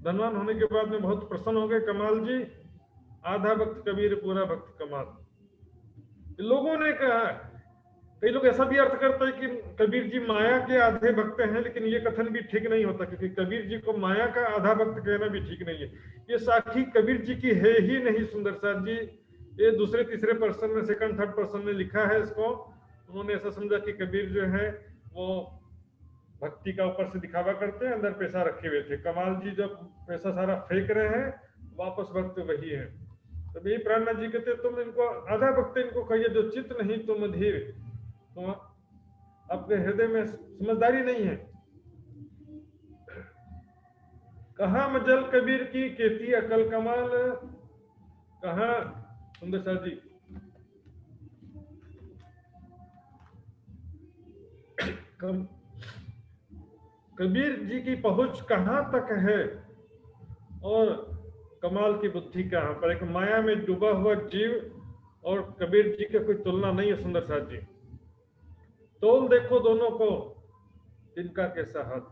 धनवान होने के बाद में बहुत प्रसन्न हो गए कमाल जी। आधा भक्त कबीर, पूरा भक्त कमाल। लोगों ने कहा, कई लोग ऐसा भी अर्थ करते हैं कि कबीर जी माया के आधे भक्त हैं, लेकिन ये कथन भी ठीक नहीं होता, क्योंकि कबीर जी को माया का आधा भक्त कहना भी ठीक नहीं है। ये साखी कबीर जी की है ही नहीं सुंदर साथ जी। ये दूसरे तीसरे पर्सन में, सेकंड थर्ड पर्सन में लिखा है इसको। उन्होंने ऐसा समझा कि कबीर जो है वो भक्ति का ऊपर से दिखावा करते हैं, अंदर पैसा रखे हुए थे। कमाल जी जब पैसा सारा फेंक रहे हैं, वापस भक्त वही है। तब यही प्राणनाथ जी कहते, तुम इनको आधा भक्त इनको कहिए, जो चित्त नहीं तुम धीर, तो आपके हृदय में समझदारी नहीं है। कहा मजल कबीर की केती अकल कमाल, कहा सुंदर साथ जी कबीर जी की पहुंच कहां तक है और कमाल की बुद्धि कहां पर। एक माया में डूबा हुआ जीव और कबीर जी की कोई तुलना नहीं है सुंदर साथ जी। तोल देखो दोनों को, इनका कैसा हाथ,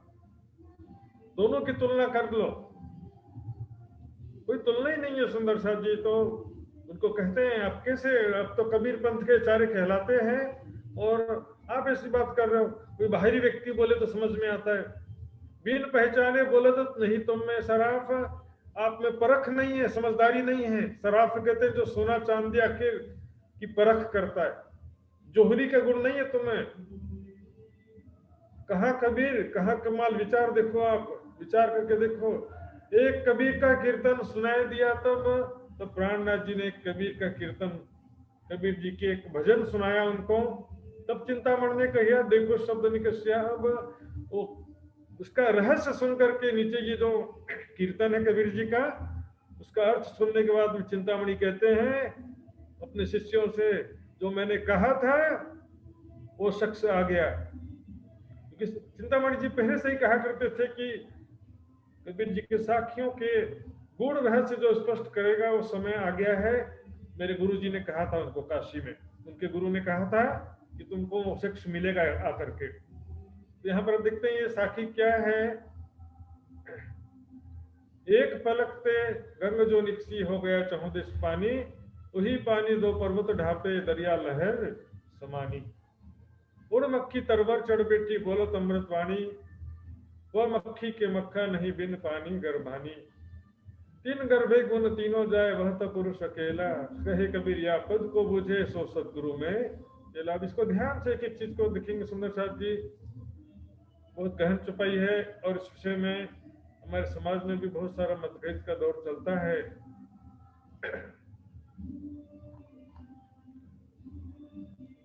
दोनों की तुलना कर लो, कोई तुलना ही नहीं है सुंदर साथ जी। तो उनको कहते हैं, आप कैसे, आप तो कबीर पंथ के चारे कहलाते हैं और आप ऐसी बात कर रहे हो। कोई बाहरी व्यक्ति बोले तो समझ में आता है, बिन पहचाने बोले तो नहीं तुम में सराफ, आप में परख नहीं है, समझदारी नहीं है। सराफ कहते हैं जो सोना चांदी आखिर की परख करता है, जोहरी का गुण नहीं है तुम्हें। कहा कबीर, कहा कमाल, विचार देखो, आप विचार करके देखो। एक कबीर का कीर्तन सुनाई दिया तब, तो प्राणनाथ जी ने एक कबीर का कीर्तन, कबीर जी के एक भजन सुनाया उनको। तब चिंतामणि ने कहा, देखो शब्द निकस्या। अब वो उसका रहस्य सुन करके, नीचे ये जो कीर्तन है कबीर जी का, उसका अर्थ सुनने के बाद चिंतामणि कहते हैं अपने शिष्यों से, जो मैंने कहा था वो शख्स आ गया। क्योंकि चिंतामणि जी पहले से ही कहा करते थे कि कबीर जी के साखियों के गुण रहस्य जो स्पष्ट करेगा वो समय आ गया है। मेरे गुरु जी ने कहा था उनको, काशी में उनके गुरु ने कहा था कि तुमको वो शख्स मिलेगा आकर के। तो यहाँ पर देखते हैं ये साखी क्या है। एक पलक पे गंग जो निकसी हो गया चहुं दिस पानी, वही पानी दो पर्वत ढापे दरिया लहर समानी। उड़ मक्खी तरवर चढ़ बैठी बोलत अमृत वाणी, वह मक्खी के मक्खा नहीं बिन पानी गर्भानी। तीन गर्भे गुण तीनों जाए वह तो पुरुष अकेला, कहे कबीर या पद को बुझे सो सदगुरु में चलो अब इसको ध्यान से एक एक चीज को देखेंगे। सुंदर साहब जी बहुत गहन छुपाई है और इस विषय में हमारे समाज में भी बहुत सारा मतभेद का दौर चलता है।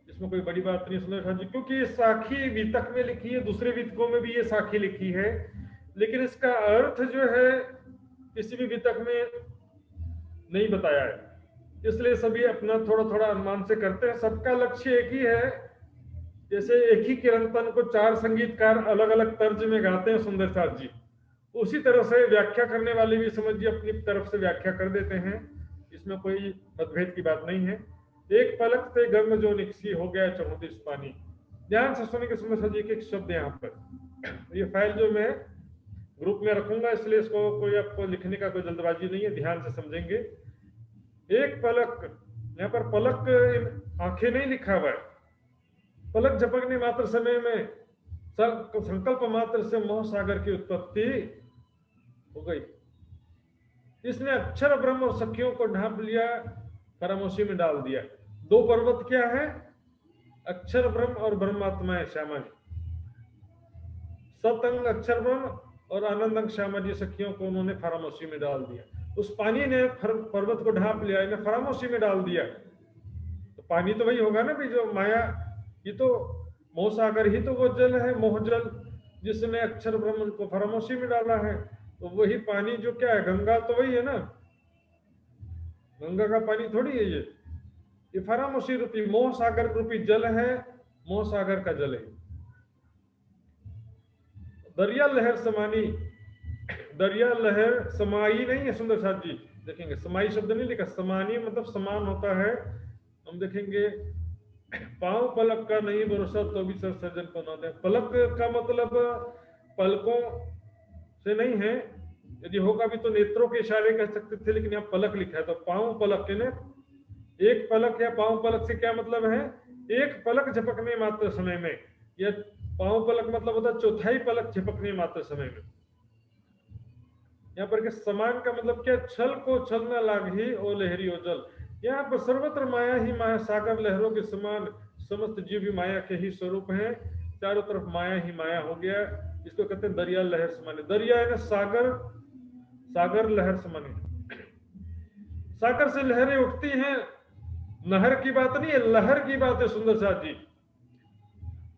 इसमें कोई बड़ी बात नहीं सुंदर साहब जी, क्योंकि ये साखी वितक में लिखी है, दूसरे वितकों में भी ये साखी लिखी है, लेकिन इसका अर्थ जो है किसी भी वितक में नहीं बताया है, इसलिए सभी अपना थोड़ा थोड़ा अनुमान से करते हैं। सबका लक्ष्य एक ही है। जैसे एक ही कीर्तन को चार संगीतकार अलग अलग तर्ज में गाते हैं सुंदर साहब जी, उसी तरह से व्याख्या करने वाले भी समझिए अपनी तरफ से व्याख्या कर देते हैं। इसमें कोई मतभेद की बात नहीं है। एक पलक से गंग जो निकसी हो गया 34 पानी। ध्यान से सुनिए सुंदर साहब जी, एक एक शब्द यहाँ पर। ये फाइल जो मैं ग्रुप में रखूंगा, इसलिए इसको कोई आपको लिखने का कोई जल्दबाजी नहीं है, ध्यान से समझेंगे। एक पलक, यहाँ पर पलक आंखें नहीं लिखा हुआ है। पलक झपकने मात्र समय में संकल्प मात्र से मोह सागर की उत्पत्ति हो गई। इसने अक्षर ब्रह्म और सखियों को ढांप लिया, खामोशी में डाल दिया। दो पर्वत क्या है? अक्षर ब्रह्म और ब्रह्मात्मा है श्यामा जी। सतंग अक्षर ब्रह्म और आनंदंग श्यामा जी सखियों को उन्होंने खामोशी में डाल दिया। उस पानी ने पर्वत को ढांप लिया, इन्हें खामोशी में डाल दिया। तो पानी तो वही होगा ना भी जो माया, ये तो मोह सागर ही तो वो जल है, मोह जल, जिसने अक्षर ब्रह्म को खामोशी में डाला है। तो वही पानी जो क्या है, गंगा तो वही है ना, गंगा का पानी थोड़ी है ये खामोशी रूपी मोह सागर रूपी जल है, मोह सागर का जल है। दरिया लहर समानी, दरिया लहर समाई नहीं है सुंदर साहब जी, देखेंगे समाई शब्द नहीं लिखा, समानी मतलब समान होता है। हम देखेंगे पांव पलक का नहीं भरोसा तो भी सज्जन को ना दे। पलक का मतलब पलकों से नहीं है, यदि होगा भी तो नेत्रों के इशारे कह सकते थे, लेकिन यहाँ पलक लिखा है। तो पांव पलक के ने एक पलक या पांव पलक से क्या मतलब है? एक पलक झपकने मात्र समय में, या पांव पलक मतलब होता है चौथाई पलक झपकने मात्र समय में। यहाँ पर के समान का मतलब क्या? छल को छल न लागी ओ लहरी ओ जल। यहाँ पर सर्वत्र माया ही माया, सागर लहरों के समान समस्त जीव भी माया के ही स्वरूप हैं। चारों तरफ माया ही माया हो गया। इसको कहते हैं दरिया लहर समाने। दरिया है ना सागर, सागर लहर समाने। सागर से लहरें उठती हैं, नहर की बात नहीं है, लहर की बात है सुंदर साहब जी।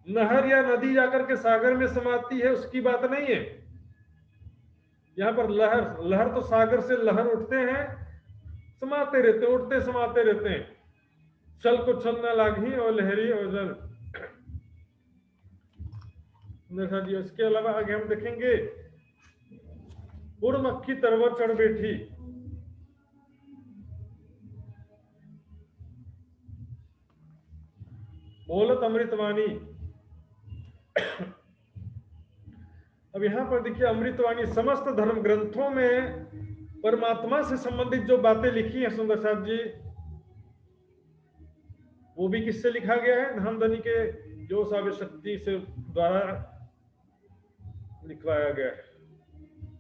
नहर या नदी जाकर के सागर में समाती है उसकी बात नहीं है। यहाँ पर लहर, लहर तो सागर से लहर उठते हैं, समाते रहते, उठते समाते रहते हैं। चल को छल न लागी और लहरी और जल। देखा जी। इसके अलावा आगे हम देखेंगे पूर्व मक्खी तरवर चढ़ बैठी। बोलत अमृतवाणी। अब यहां पर देखिए अमृतवाणी, समस्त धर्म ग्रंथों में परमात्मा से संबंधित जो बातें लिखी हैं सुंदर साहब जी, वो भी किससे लिखा गया है? धनधनी के जो सावे शक्ति से द्वारा लिखवाया गया है।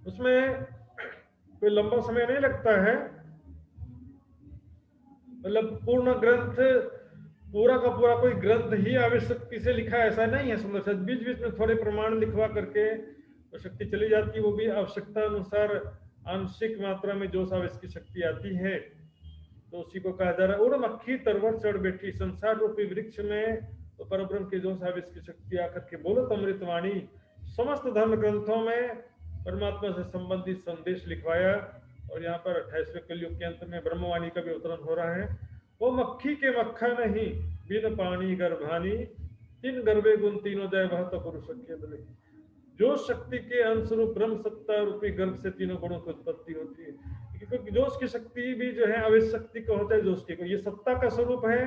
उसमें कोई लंबा समय नहीं लगता है, मतलब पूर्ण ग्रंथ, पूरा का पूरा कोई ग्रंथ ही आवश्यकता से लिखा है ऐसा नहीं है सुंदर साहब। बीच बीच में थोड़े प्रमाण लिखवा करके तो शक्ति चली जाती है, वो भी आवश्यकता अनुसार आंशिक मात्रा में जो सावेश की शक्ति आती है तो उसी को कहा जा रहा है। उड़ मक्खी तरवर चढ़ बैठी, संसार रूपी वृक्ष में तो परब्रह्म के जो सावेश की शक्ति आकर के बोलत अमृतवाणी, समस्त धर्म ग्रंथों में परमात्मा से संबंधित संदेश लिखवाया। और यहाँ पर 28वें कलयुग के अंत में ब्रह्मवाणी का भी अवतरण हो रहा है। वो मक्खी के मक्खा नहीं, बिन पानी गर्भानी, तीन गर्भे गुण तीनों जय वह तो पुरुष बले। जो शक्ति के अंश रूप ब्रह्म सत्ता रूपी गर्भ से तीनों गुणों की उत्पत्ति होती है। क्योंकि जोश की शक्ति भी जो है अवेश शक्ति को होता है, जोश की को ये सत्ता का स्वरूप है,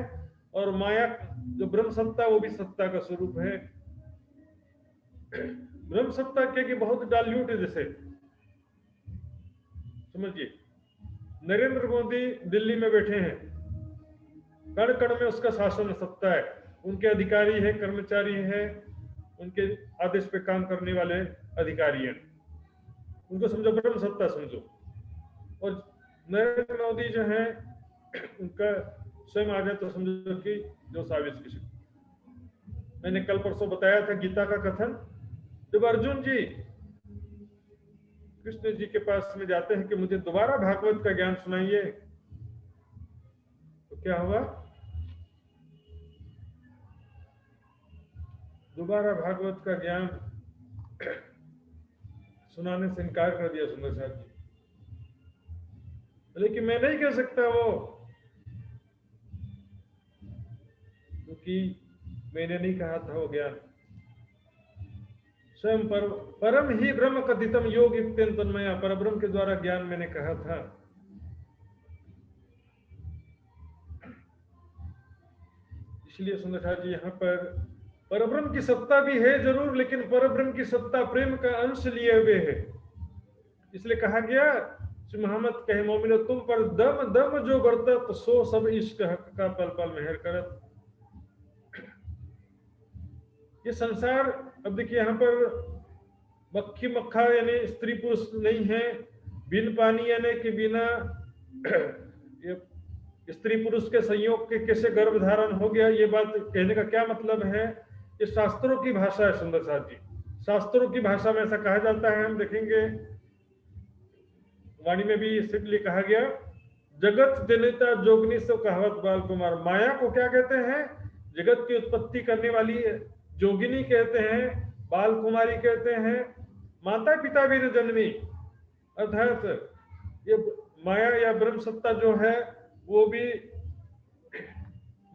और माया जो ब्रह्म सत्ता वो भी सत्ता का स्वरूप है। ब्रह्म सत्ता के की बहुत डाल्यूट है, जैसे समझिए नरेंद्र मोदी दिल्ली में बैठे हैं, कण कण में उसका शासन सत्ता है, उनके अधिकारी है, कर्मचारी है, उनके आदेश पे काम करने वाले अधिकारी हैं, उनको समझो ब्रह्म सत्ता समझो। और नरेंद्र मोदी जो है उनका स्वयं आ जाए तो समझो कि जो साविश की शक्ति। मैंने कल परसों बताया था गीता का कथन, जब अर्जुन जी कृष्ण जी के पास में जाते हैं कि मुझे दोबारा भागवत का ज्ञान सुनाइए, तो क्या हुआ? दोबारा भागवत का ज्ञान सुनाने से इनकार कर दिया सुंदर साहब जी। लेकिन मैं नहीं कह सकता वो, क्योंकि मैंने नहीं कहा था वो ज्ञान, स्वयं परम ही ब्रह्म कथितम योग युक्तेन तन्मया, पर ब्रह्म के द्वारा ज्ञान मैंने कहा था। इसलिए सुंदर साहब जी यहाँ पर परब्रह्म की सत्ता भी है जरूर, लेकिन परब्रह्म की सत्ता प्रेम का अंश लिए हुए है। इसलिए कहा गया, श्री मोहम्मद कहे मोमिनो तुम पर दम दम जो बरतत, सो सब इश्क हक का पल पल मेहर करत। ये संसार, अब देखिए यहाँ पर मक्खी मक्खा यानी स्त्री पुरुष नहीं है, बिन पानी यानी कि बिना ये स्त्री पुरुष के संयोग के कैसे गर्भ धारण हो गया, ये बात कहने का क्या मतलब है? ये शास्त्रों की भाषा है सुंदर साहब जी, शास्त्रों की भाषा में ऐसा कहा जाता है। हम देखेंगे वाणी में भी इसलिए कहा गया, जगत जनिता जोगनी से कहावत बाल कुमार। माया को क्या कहते हैं? जगत की उत्पत्ति करने वाली जोगिनी कहते हैं, बाल कुमारी कहते हैं, माता पिता भी न जन्मी, अर्थात ये माया या ब्रह्म सत्ता जो है वो भी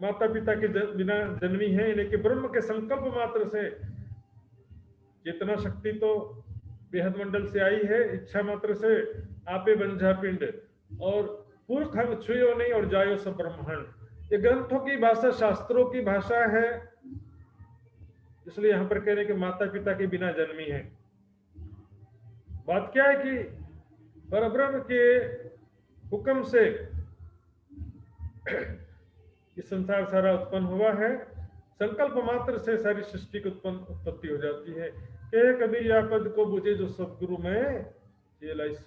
माता पिता के बिना जन्मी है, यानी कि ब्रह्म के संकल्प मात्र से चेतना शक्ति तो बेहद मंडल से आई है, इच्छा मात्र से आपे बंझा पिंड, और पुरख हम छुयो नहीं और जायो सब ब्रह्मांड। ये ग्रंथों की भाषा, शास्त्रों की भाषा है, इसलिए यहां पर कह रहे कि माता पिता के बिना जन्मी है। बात क्या है कि परब्रह्म के हुक्म से ये संसार सारा उत्पन्न हुआ है, संकल्प मात्र से सारी सृष्टि की उत्पत्ति हो जाती है। कहे कबीर या पद को बुझे जो सदगुरु में, इस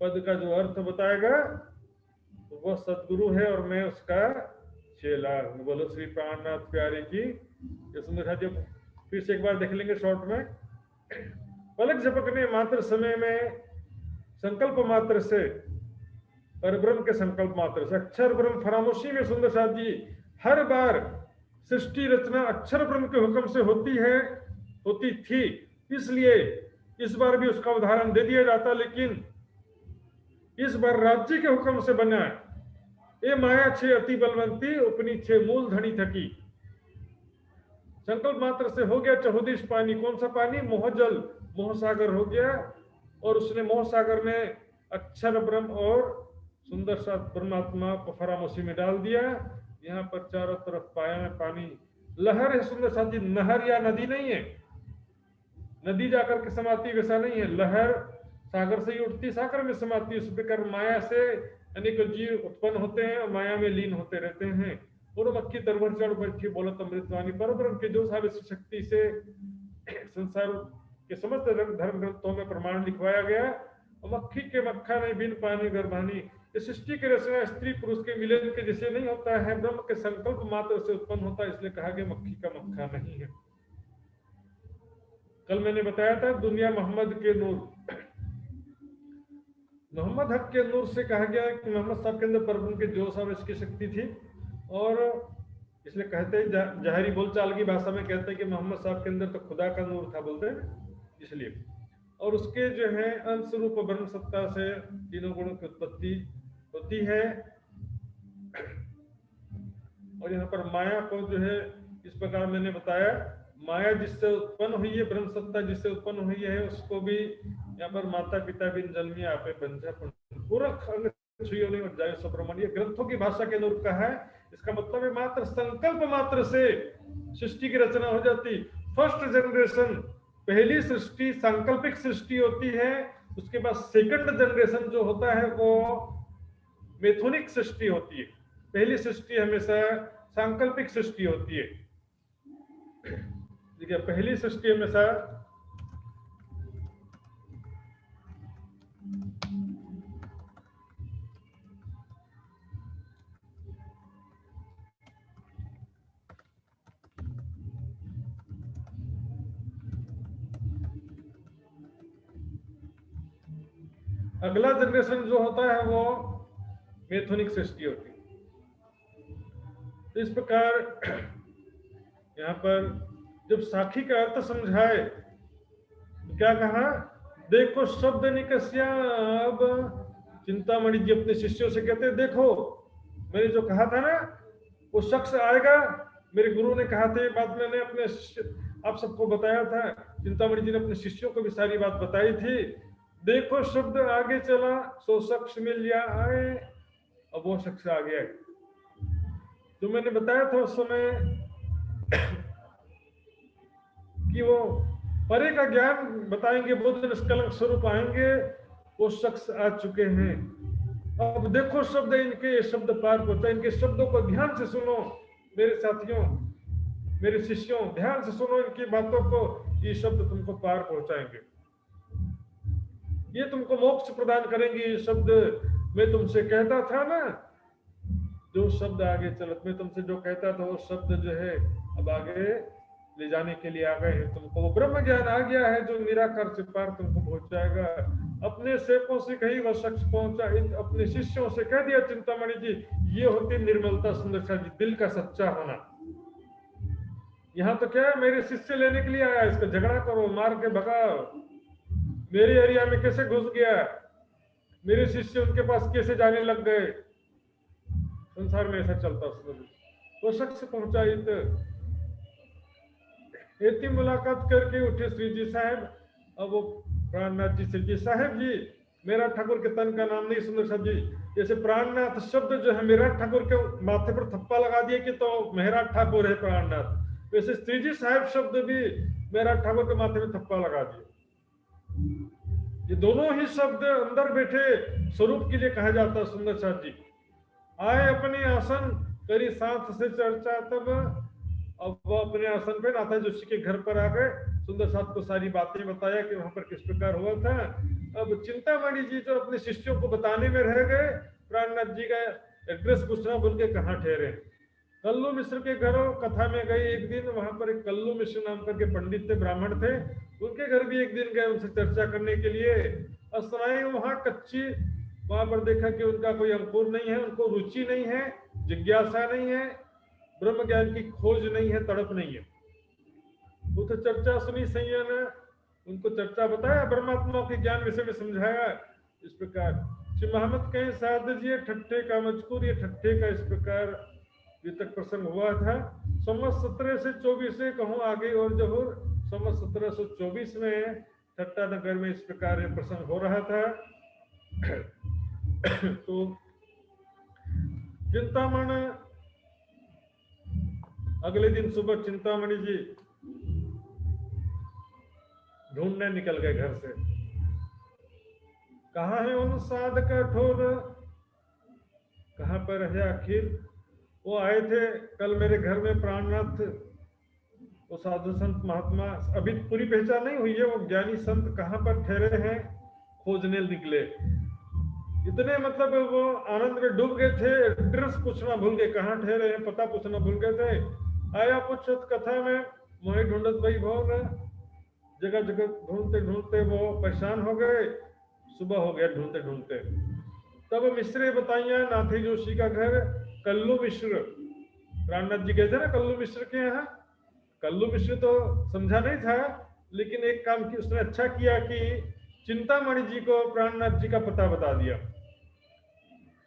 पद का जो अर्थ बताएगा तो वह सदगुरु है और मैं उसका चेला हूं। बोलो श्री प्राणनाथ प्यारे की। ये सुंदर जब फिर से एक बार देख लेंगे शॉर्ट में, पलक झपकने मात्र समय में संकल्प मात्र से, परब्रह्म के संकल्प मात्र से, अक्षर ब्रह्म फरामोशी में सुंदर साहब जी हर बार सृष्टि रचना अक्षर ब्रह्म के हुक्म से होती है, होती थी, इसलिए इस बार भी उसका उदाहरण दे दिया जाता, लेकिन इस बार राज्य के हुक्म से बना। ये माया छे अति बलवंती, उपनी छे मूल धनी थकी। संकल्प मात्र से हो गया चहुदिश पानी। कौन सा पानी? मोहजल, मोह सागर हो गया, और उसने मोह सागर में अक्षर ब्रह्म और सुंदर सा परमात्मा को फरामोशी में डाल दिया। यहाँ पर चारों तरफ पाया में पानी, लहर है सुंदर साथी, नहर या नदी नहीं है, नदी जाकर के समाती वैसा नहीं है, लहर सागर से ही उठती सागर में समाती। उस प्रकार माया से अनेक जीव उत्पन्न होते हैं और माया में लीन होते रहते हैं। और मक्खी तरवर चढ़ बैठी बोलत अमृतवाणी, परब्रह्म के जो सारे शक्ति से संसार के समस्त धर्म ग्रंथों में प्रमाण लिखवाया गया। और मक्खी के मक्खा नहीं बिन पानी गर्भानी, इस सृष्टि की रचना स्त्री पुरुष के मिलन के जैसे नहीं होता है, ब्रह्म के संकल्प मात्र से उत्पन्न होता है, इसलिए कहा गया मक्खी का मक्खा नहीं है। कल मैंने बताया था दुनिया मोहम्मद के नूर, मोहम्मद हक के नूर से कहा गया कि मोहम्मद साहब के अंदर परब्रह्म के जोश और इसकी शक्ति थी, और इसलिए कहते हैं जाहिरी बोलचाल की भाषा में कहते हैं कि मोहम्मद साहब के अंदर तो खुदा का नूर था, बोलते हैं इसलिए। और उसके जो है अंश रूप ब्रह्म सत्ता से तीनों गुणों की उत्पत्ति होती है। और यहाँ पर माया को जो है इस प्रकार मैंने बताया, माया जिससे उत्पन्न हुई है, ब्रह्म सत्ता जिससे उत्पन्न हुई है, उसको भी यहाँ पर माता पिता बिन जन्मी आपे बंझा पुरख अंग छुयो नहीं और जायो सुब्रमण्य, ग्रंथों की भाषा के अनुरूप का है। इसका मतलब है मात्र संकल्प मात्र से सृष्टि की रचना हो जाती। फर्स्ट जनरेशन, पहली सृष्टि सांकल्पिक सृष्टि होती है, उसके बाद सेकंड जनरेशन जो होता है वो मेथोनिक सृष्टि होती है। पहली सृष्टि हमेशा सांकल्पिक सृष्टि होती है, ठीक है, पहली सृष्टि हमेशा अगला जनरेशन जो होता है वो मैथुनिक सृष्टि होती है। तो इस प्रकार यहाँ पर जब साखी का अर्थ समझाए तो क्या कहा, देखो शब्द निकस्या। अब चिंतामणि जी अपने शिष्यों से कहते हैं, देखो मैंने जो कहा था ना, वो शख्स आएगा, मेरे गुरु ने कहा था, ये बात मैंने अपने आप सबको बताया था, चिंतामणि जी ने अपने शिष्यों को भी सारी बात बताई थी। देखो शब्द आगे चला, सो शख्स मिल जा आए। अब वो शख्स आ गया जो मैंने बताया था उस समय कि वो परे का ज्ञान बताएंगे, बुद्ध निष्कलंक स्वरूप आएंगे, वो शख्स आ चुके हैं। अब देखो शब्द इनके, ये शब्द पार पहुंचा, इनके शब्दों को ध्यान से सुनो मेरे साथियों, मेरे शिष्यों, ध्यान से सुनो इनकी बातों को, ये शब्द तुमको पार पहुंचाएंगे, ये तुमको मोक्ष प्रदान करेंगे। ये शब्द मैं तुमसे कहता था ना, जो शब्द आगे चलत में तुमसे जो कहता था, वो शब्द जो है अब आगे ले जाने के लिए आ गए हैं तुमको। वो ब्रह्म ज्ञान आ गया है जो निराकार से पार तुमको पहुंचाएगा। अपने सेवकों से कहीं वह शख्स पहुंचा, अपने शिष्यों से कह दिया चिंतामणि जी, ये होती निर्मलता सुंदरता जी, दिल का सच्चा होना। यहाँ तो क्या है, मेरे शिष्य लेने के लिए आया, इसका झगड़ा करो, मार के भगाओ, मेरे एरिया में कैसे घुस गया, मेरे शिष्य उनके पास कैसे जाने लग गए। संसार में ऐसा चलता। वो शख्स पहुंचा, इतनी मुलाकात करके उठे श्री जी साहब। अब वो प्राणनाथ जी से, जी साहब जी, मेरा ठाकुर के तन का नाम नहीं सुंदर साहब जी। जैसे प्राणनाथ शब्द जो है मेरा ठाकुर के माथे पर थप्पा लगा दिए कि तो मेरा ठाकुर है प्राणनाथ, वैसे श्री जी साहब शब्द भी मेरा ठाकुर के माथे में थप्पा लगा दिए। ये दोनों ही शब्द अंदर बैठे स्वरूप के लिए कहा जाता है। सुंदर साहब जी आए अपने आसन, करी साथ से चर्चा, तब अब वो अपने आसन पे नाथा जोशी के घर पर आ गए। सुंदर साहब को सारी बातें बताया कि वहां पर किस प्रकार हुआ था। अब चिंतामणि जी जो अपने शिष्यों को बताने में रह गए, प्राणनाथ जी का एड्रेस पूछना बोल के कहाँ ठहरे। कल्लू मिश्र के घर कथा में गए एक दिन, वहां पर एक कल्लू मिश्र नाम करके पंडित थे, ब्राह्मण थे, उनके घर भी एक दिन गए उनसे चर्चा करने के लिए। असनाई वहां कच्ची, वहां पर देखा कि उनका कोई अंकुर नहीं है, उनको रुचि नहीं है, जिज्ञासा नहीं है, ब्रह्म ज्ञान की खोज नहीं है, तड़प नहीं है। तो चर्चा सुनी सैया ने, उनको चर्चा बताया, ब्रह्मात्मा के ज्ञान विषय में समझाया। इस प्रकार श्री मोहम्मद कहीं साध जी ठट्ठे का मजकूर, ये ठट्ठे का इस प्रकार ये तक प्रसंग हुआ था। संवत 17 से 24 से कहूँ आगे और जहूर, संवत 1724 में ठट्टा नगर में इस प्रकार ये प्रसंग हो रहा था। तो चिंतामण अगले दिन सुबह चिंतामणि जी ढूंढने निकल गए घर से। कहाँ है उन साध का ठोर, कहाँ पर है आखिर। वो आए थे कल मेरे घर में प्राणनाथ, वो साधु संत महात्मा, अभी पूरी पहचान नहीं हुई है, वो ज्ञानी संत कहाँ पर ठहरे हैं खोजने निकले। इतने मतलब वो आनंद में डूब गए थे, एड्रेस पूछना भूल गए, कहाँ ठहरे हैं पता पूछना भूल गए थे। आया पूछत कथा में मोहि ढूंढत भाई भोर, जगह जगह ढूंढते ढूंढते वो परेशान हो गए। सुबह हो गया ढूंढते ढूंढते। तब मिश्रे बताइया नाथी जोशी का घर, कल्लू मिश्र, प्राणनाथ जी गए थे ना कल्लू मिश्र के यहाँ। कल्लू मिश्र तो समझा नहीं था, लेकिन एक काम की उसने अच्छा किया कि चिंतामणि जी को प्राणनाथ जी का पता बता दिया।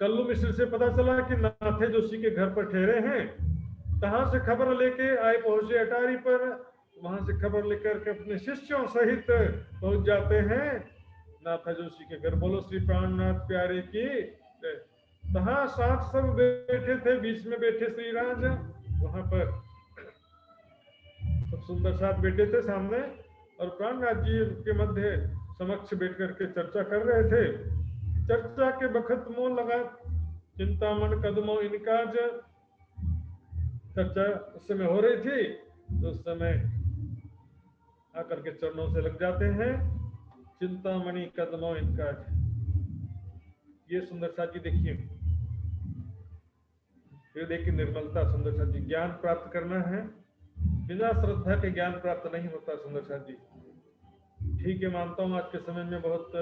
कल्लू मिश्र से पता चला कि नाथे जोशी के घर पर ठहरे हैं। कहां से खबर लेके आए, पहुंचे अटारी पर, वहां से खबर लेकर के अपने शिष्यों सहित पहुंच जाते हैं नाथा जोशी के घर। बोलो श्री प्राणनाथ प्यारे की। तहां साथ सब बैठे थे, बीच में बैठे श्रीराज, वहां पर सब सुंदर साथ बैठे थे सामने, और प्राणनाथ जी के मध्य समक्ष बैठ करके चर्चा कर रहे थे। चर्चा के बखत मुंह लगा चिंतामण कदमों इनका, चर्चा उस समय हो रही थी, तो उस समय आकर के चरणों से लग जाते हैं। चिंतामणि कदमों इनका, ये सुंदरता जी देखिए, हृदय की निर्मलता। सुंदरता जी ज्ञान प्राप्त करना है, बिना श्रद्धा के ज्ञान प्राप्त नहीं होता। सुंदरता जी ठीक है, मानता हूँ आज के समय में बहुत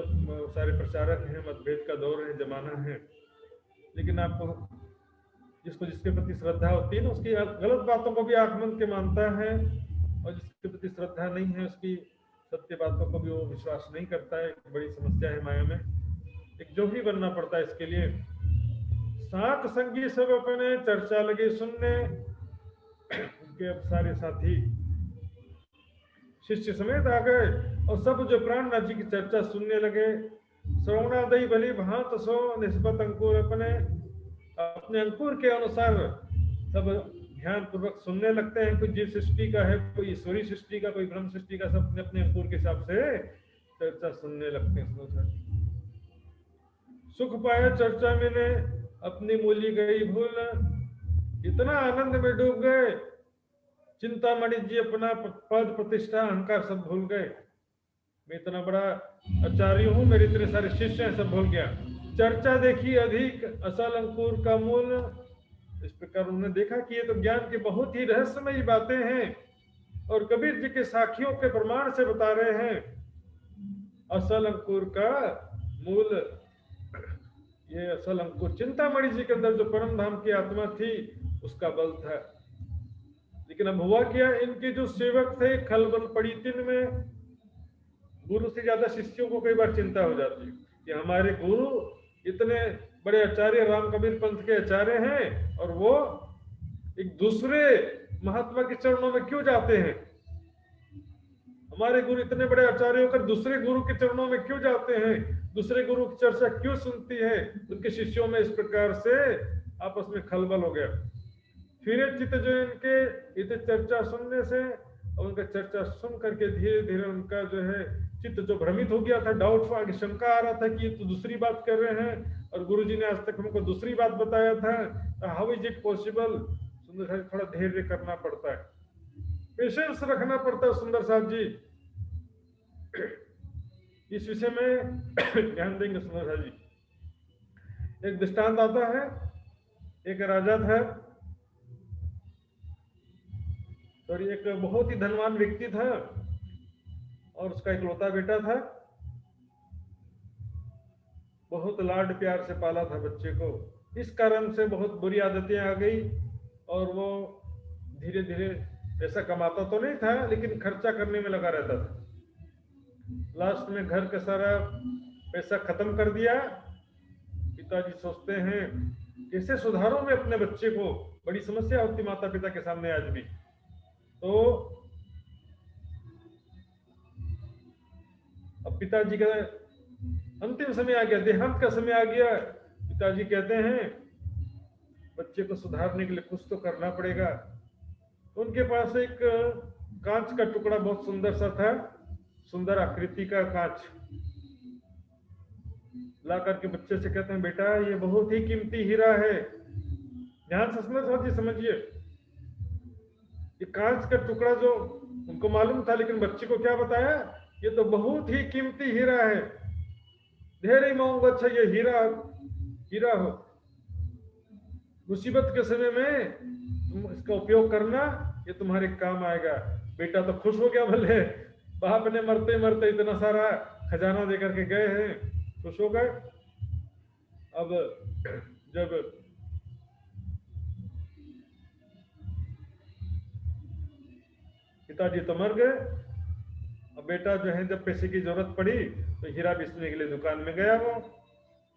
सारे प्रचारक हैं, मतभेद का दौर है, जमाना है, लेकिन आपको जिसको जिसके प्रति श्रद्धा होती है ना, उसकी गलत बातों को भी आंख मूंद के मानता है, और जिसके प्रति श्रद्धा नहीं है उसकी सत्य बातों को भी वो विश्वास नहीं करता है। एक बड़ी समस्या है माया में, एक जोगी बनना पड़ता है इसके लिए। सात संगी सब अपने चर्चा लगे सुनने, उनके अब सारे साथी शिष्य समेत आ गए, और सब जो प्राणनाथ जी की चर्चा सुनने लगे। श्रवणादयी भली भांत सो निस्बत अंकुर अपने अपने अंकुर के अनुसार सब ध्यान पूर्वक सुनने लगते हैं। कोई जीव सृष्टि का है, कोई ईश्वरी सृष्टि का, कोई ब्रह्म सृष्टि का, सब अपने अपने अंकुर के हिसाब से चर्चा सुनने लगते हैं। सुख पाया चर्चा में ने अपनी मूली गई भूल, इतना आनंद में डूब गए चिंतामणि जी अपना पद प्रतिष्ठा अहंकार सब भूल गए। मैं इतना बड़ा आचार्य हूं, मेरे इतने सारे शिष्य हैं, सब भूल गया। चर्चा देखी अधिक असल अंकुर का मूल, इस प्रकार उन्होंने देखा कि ये तो ज्ञान की बहुत ही रहस्यमयी बातें हैं, और कबीर जी के साखियों के प्रमाण से बता रहे हैं असल अंकुर का मूल। ये असल अंकुर चिंतामणि जी के अंदर जो परम धाम की आत्मा थी उसका बल था। लेकिन अब हुआ क्या, इनके जो सेवक थे खलबल पड़ी तिन में। गुरु से ज्यादा शिष्यों को कई बार चिंता हो जाती है कि हमारे गुरु इतने बड़े आचार्य राम कबीर पंथ के आचार्य हैं, और वो एक दूसरे महात्मा के चरणों में क्यों जाते हैं। हमारे गुरु इतने बड़े आचार्य होकर दूसरे गुरु के चरणों में क्यों जाते हैं, दूसरे गुरु की चर्चा क्यों सुनती है। उनके शिष्यों में इस प्रकार से आपस में खलबल हो गया। फिर चित्त जो इनके इतने चर्चा सुनने से, और उनका चर्चा सुन करके धीरे धीरे उनका जो है चित्त जो भ्रमित हो गया था, डाउट शंका आ रहा था कि ये तो दूसरी बात कर रहे हैं, और गुरुजी ने आज तक हमको दूसरी बात बताया था, हाउ इज इट पॉसिबल। सुंदर साहब थोड़ा धैर्य करना पड़ता है, पेशेंस रखना पड़ता है सुंदर साहब जी। इस विषय में ध्यान देंगे सुंदर साहब जी। एक दृष्टांत आता है, एक राजा था और एक बहुत ही धनवान व्यक्ति था, और उसका इकलौता बेटा था। बहुत लाड प्यार से पाला था बच्चे को, इस कारण से बहुत बुरी आदतें आ गई, और वो धीरे धीरे पैसा कमाता तो नहीं था लेकिन खर्चा करने में लगा रहता था। लास्ट में घर का सारा पैसा खत्म कर दिया। पिताजी सोचते हैं कैसे सुधारूं मैं अपने बच्चे को, बड़ी समस्या होती माता पिता के सामने आज भी। तो अब पिताजी का अंतिम समय आ गया, देहांत का समय आ गया। पिताजी कहते हैं बच्चे को सुधारने के लिए कुछ तो करना पड़ेगा। उनके पास एक कांच का टुकड़ा बहुत सुंदर सा था, सुंदर आकृति का कांच ला करके बच्चे से कहते हैं बेटा ये बहुत ही कीमती हीरा है। ध्यान से समझिए, ये कांच का टुकड़ा जो उनको मालूम था, लेकिन बच्चे को क्या बताया, ये तो बहुत ही कीमती हीरा है। धैर्य मांगो, अच्छा ये हीरा हो, मुसीबत के समय में तुम इसका उपयोग करना, ये तुम्हारे काम आएगा। बेटा तो खुश हो गया, भले बाप ने मरते मरते इतना सारा खजाना देकर के गए हैं, खुश हो गए। अब जब पिताजी तो मर गए, अब बेटा जो है जब पैसे की जरूरत पड़ी तो हीरा बेचने के लिए दुकान में गया। वो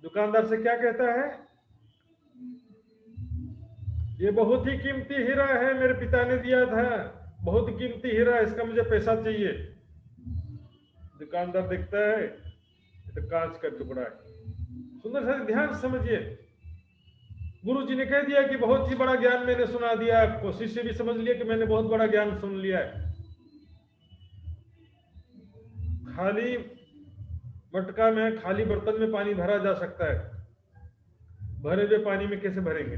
दुकानदार से क्या कहता है, ये बहुत ही कीमती हीरा है, मेरे पिता ने दिया था, बहुत कीमती हीरा है, इसका मुझे पैसा चाहिए। दुकानदार देखता है तो कांच का टुकड़ा है। सुंदर सा ध्यान समझिए, गुरु जी ने कह दिया कि बहुत ही बड़ा ज्ञान मैंने सुना दिया आपको, शिष्य भी समझ लिया कि मैंने बहुत बड़ा ज्ञान सुन लिया है। खाली मटका में, खाली बर्तन में पानी भरा जा सकता है, भरे हुए पानी में कैसे भरेंगे।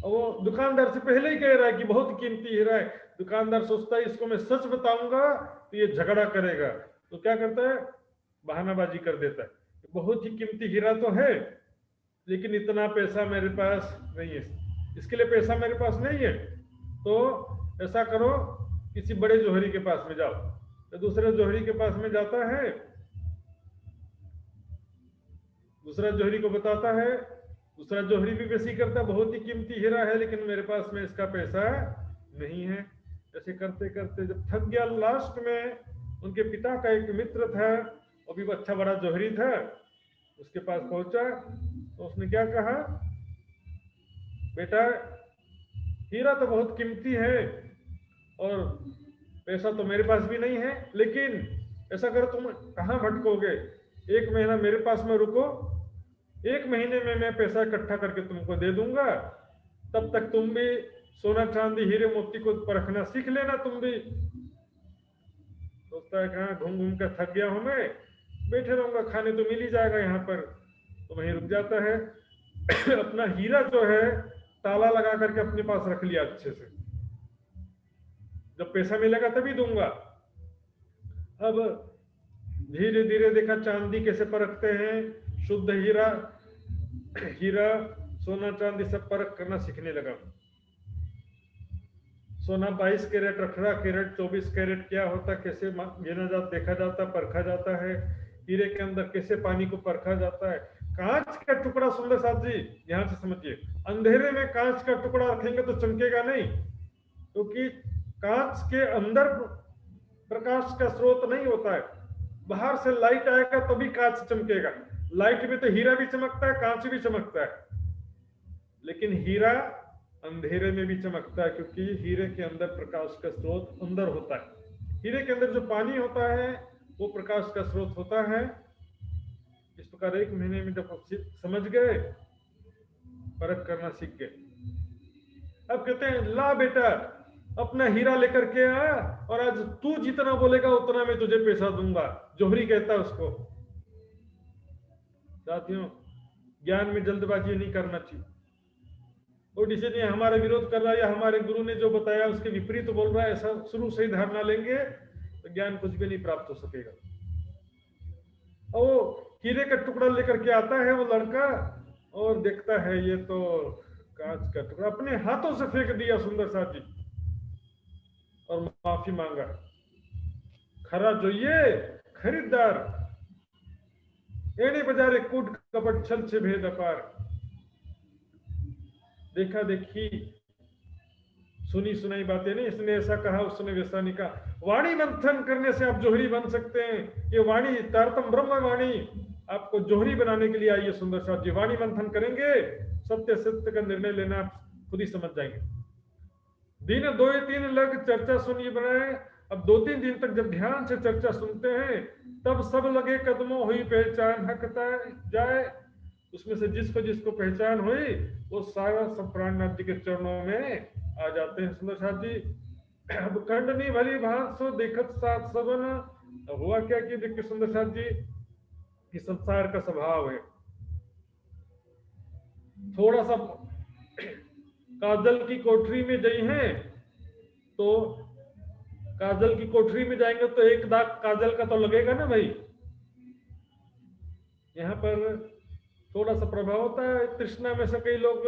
और वो दुकानदार से पहले ही कह रहा है कि बहुत कीमती हीरा है। दुकानदार सोचता है इसको मैं सच बताऊंगा तो ये झगड़ा करेगा, तो क्या करता है, बहानाबाजी कर देता है, बहुत ही कीमती हीरा तो है लेकिन इतना पैसा मेरे पास नहीं है, इसके लिए पैसा मेरे पास नहीं है, तो ऐसा करो किसी बड़े जोहरी के पास में जाओ, तो दूसरे जोहरी के पास में जाता है, दूसरा जोहरी को बताता है, दूसरा जोहरी भी बेसी करता है, बहुत ही कीमती हीरा है लेकिन मेरे पास में इसका पैसा नहीं है। ऐसे करते करते जब थक गया, लास्ट में उनके पिता का एक मित्र था, वो भी अच्छा बड़ा जोहरी था, उसके पास पहुंचा तो उसने क्या कहा, बेटा हीरा तो बहुत कीमती है और पैसा तो मेरे पास भी नहीं है, लेकिन ऐसा करो तुम कहाँ भटकोगे, 1 महीना मेरे पास में रुको, 1 महीने में मैं पैसा इकट्ठा करके तुमको दे दूंगा, तब तक तुम भी सोना चांदी हीरे मोती को परखना सीख लेना। तुम भी सोचता है कहाँ घूम घूम कर थक गया हूं मैं, बैठे रहूंगा, खाने तो मिल ही जाएगा यहाँ पर, तो वहीं रुक जाता है। अपना हीरा जो है ताला लगा करके अपने पास रख लिया अच्छे से, जब पैसा मिलेगा तभी दूंगा। अब धीरे धीरे देखा चांदी कैसे परखते हैं, शुद्ध हीरा, हीरा सोना चांदी सब परख करना सीखने लगा। सोना 22 कैरेट, 18 कैरेट, 24 कैरेट क्या होता, कैसे गिना जाता, देखा जाता, परखा जाता है, हीरे के अंदर कैसे पानी को परखा जाता है। कांच का टुकड़ा, सुंदर साथ जी ध्यान से समझिए, अंधेरे में कांच का टुकड़ा रखेंगे तो चमकेगा नहीं, क्योंकि कांच के अंदर प्रकाश का स्रोत नहीं होता है, बाहर से लाइट आएगा तभी कांच चमकेगा। लाइट में तो हीरा भी चमकता है, कांच भी चमकता है, लेकिन हीरा अंधेरे में भी चमकता है, क्योंकि हीरे के अंदर प्रकाश का स्रोत अंदर होता है। हीरे के अंदर जो पानी होता है वो प्रकाश का स्रोत होता है। इस प्रकार 1 महीने में जब समझ गए, परख करना सीख गए, अब कहते हैं ला बेटा अपना हीरा लेकर के आ, और आज तू जितना बोलेगा उतना मैं तुझे पैसा दूंगा। जोहरी कहता है उसको। साथियों, ज्ञान में जल्दबाजी नहीं करना चाहिए। और डिसीजन हमारा विरोध कर रहा है या हमारे गुरु ने जो बताया उसके विपरीत बोल रहा है, ऐसा शुरू से ही धारणा लेंगे तो ज्ञान कुछ भी नहीं प्राप्त हो सकेगा। और वो हीरे का टुकड़ा लेकर के आता है वो लड़का, और देखता है ये तो कांच का टुकड़ा, अपने हाथों से फेंक दिया सुंदर साथ जी, और माफी मांगा। खरा जो ये खरीदार एड़े बाजारे कूट कपट छल से भेद अपार। देखा देखी सुनी सुनाई बातें नहीं, इसने ऐसा कहा उसने वैसा नहीं कहा। वाणी मंथन करने से आप जोहरी बन सकते हैं। ये वाणी तारतम ब्रह्म वाणी आपको जोहरी बनाने के लिए आई है। सुंदर साथ जी वाणी मंथन करेंगे, सत्य सत्य का निर्णय लेना आप खुद ही समझ जाएंगे। दिन 2-3 लग चर्चा सुनिए बनाए। अब 2-3 दिन तक जब ध्यान से चर्चा सुनते हैं तब सब लगे कदमों हुई पहचान हकता जाए। उसमें से जिसको जिसको पहचान हुई वो सारा सब प्राणनाथ जी के चरणों में आ जाते हैं। सुंदर साथ जी अब खंडनी भली भांसो देखत साथ सबन। हुआ क्या कि देखिए सुंदर साथ जी कि संसार का स्वभाव है, थोड़ा सा काजल की कोठरी में गई हैं तो काजल की कोठरी में जाएंगे तो एक दाग काजल का तो लगेगा ना भाई। यहाँ पर थोड़ा सा प्रभाव होता है। तृष्णा में से कई लोग